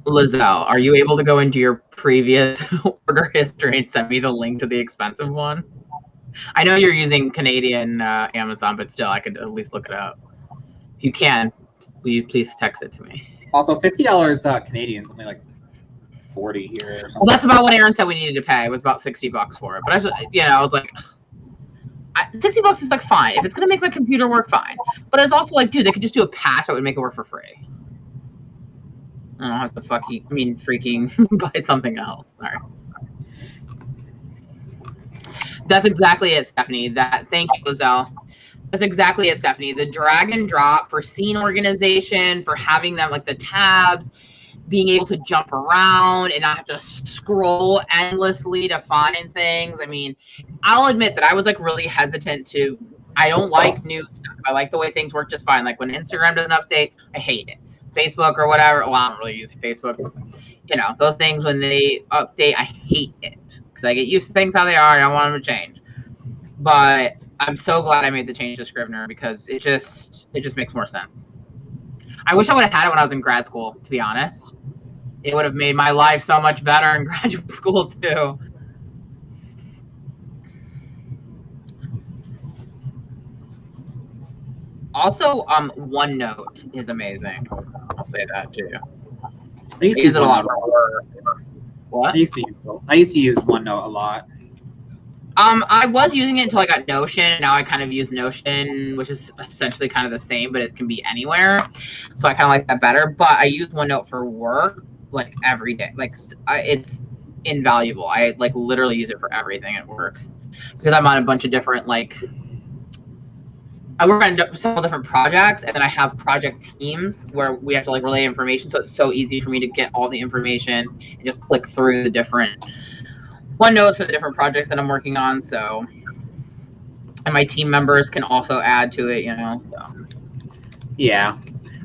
Lizelle, are you able to go into your previous order history and send me the link to the expensive one? I know you're using Canadian Amazon, but still, I could at least look it up. If you can, will you please text it to me? Also, $50 Canadian, something like 40 here or something. Well, that's about what Aaron said we needed to pay. It was about $60 for it. But I was like, $60 is like fine. If it's gonna make my computer work, fine. But it's also like, dude, they could just do a patch that would make it work for free. I don't have to freaking buy something else. Sorry. That's exactly it, Stephanie. Thank you, Lizelle. That's exactly it, Stephanie. The drag and drop for scene organization, for having them like the tabs, being able to jump around and not have to scroll endlessly to find things. I mean, I'll admit that I was like really hesitant I don't like new stuff. I like the way things work just fine. Like when Instagram does an update, I hate it. Facebook or whatever. Well, I don't really use Facebook. You know, those things when they update, I hate it because I get used to things how they are. And I don't want them to change. But I'm so glad I made the change to Scrivener because it just makes more sense. I wish I would have had it when I was in grad school, to be honest. It would have made my life so much better in graduate school too. Also, OneNote is amazing. I'll say that too. I use it a lot for work. What? I used to use OneNote a lot. I was using it until I got Notion. Now I kind of use Notion, which is essentially kind of the same, but it can be anywhere. So I kind of like that better. But I use OneNote for work like every day. Like it's invaluable. I like literally use it for everything at work because I'm on a bunch of different like. I work on several different projects, and then I have project teams where we have to like relay information. So it's so easy for me to get all the information and just click through the different OneNotes for the different projects that I'm working on. So, and my team members can also add to it, you know. So. Yeah,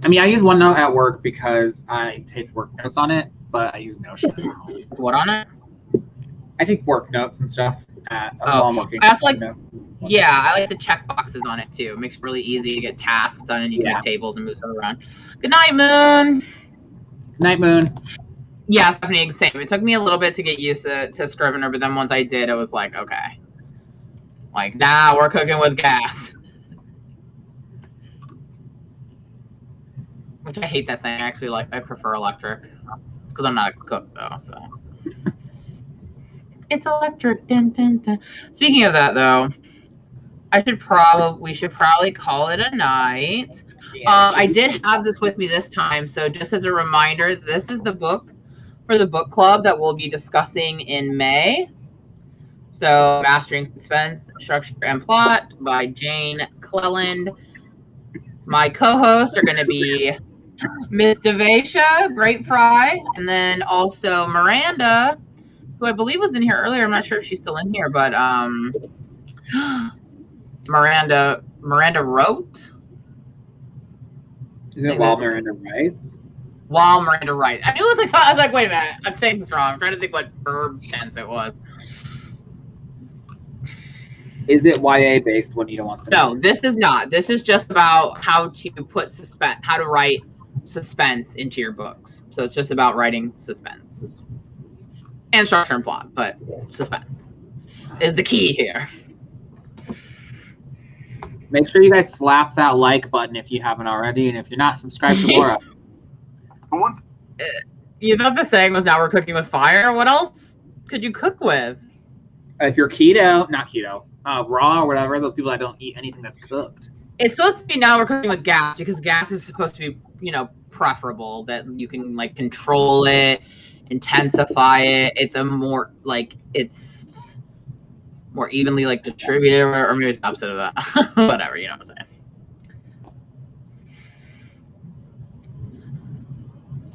I mean, I use OneNote at work because I take work notes on it, but I use Notion as well. So what on it? I take work notes and stuff while I'm working. I also like. Yeah, I like the check boxes on it too. It makes it really easy to get tasks done, and you can make tables and move stuff around. Good night, Moon. Good night, Moon. Yeah, Stephanie, same. It took me a little bit to get used to Scrivener, but then once I did, it was like, okay. Like, nah, we're cooking with gas. Which I hate that saying. Actually, like, I prefer electric. It's because I'm not a cook, though, so. It's electric. Dun, dun, dun. Speaking of that, though, we should probably call it a night. Yeah, I did have this with me this time, so just as a reminder, this is the book for the book club that we'll be discussing in May. So, Mastering Suspense, Structure, and Plot by Jane Cleland. My co-hosts are going to be Miss Devasia, Great Fry, and then also Miranda, who I believe was in here earlier. I'm not sure if she's still in here, but Miranda wrote. Is it While Miranda Writes? While Miranda Writes. I knew it was like, I was like, wait a minute, I'm saying this wrong. I'm trying to think what verb tense it was. Is it YA based when you don't want to? No, this is not. This is just about how to put how to write suspense into your books. So it's just about writing suspense and structure and plot, but suspense is the key here. Make sure you guys slap that like button if you haven't already, and if you're not, subscribe to Laura. You thought the saying was now we're cooking with fire? What else could you cook with? If you're not keto, raw or whatever, those people that don't eat anything that's cooked. It's supposed to be now we're cooking with gas because gas is supposed to be, you know, preferable, that you can like control it, intensify it. It's a more like it's more evenly like distributed, or maybe it's the opposite of that. Whatever, you know what I'm saying.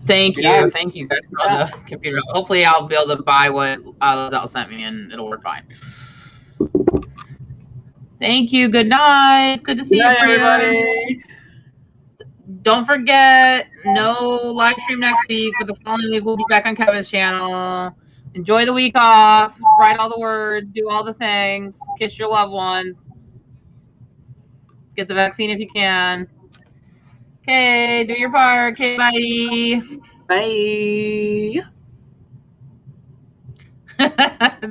Thank you guys for the computer. Hopefully I'll be able to buy what Lizelle sent me and it'll work fine. Thank you. Good night. Good to see you, everybody. Don't forget, no live stream next week, but the following week we'll be back on Kevin's channel. Enjoy the week off. Write all the words. Do all the things. Kiss your loved ones. Get the vaccine if you can. Okay, do your part. Okay, bye. Bye.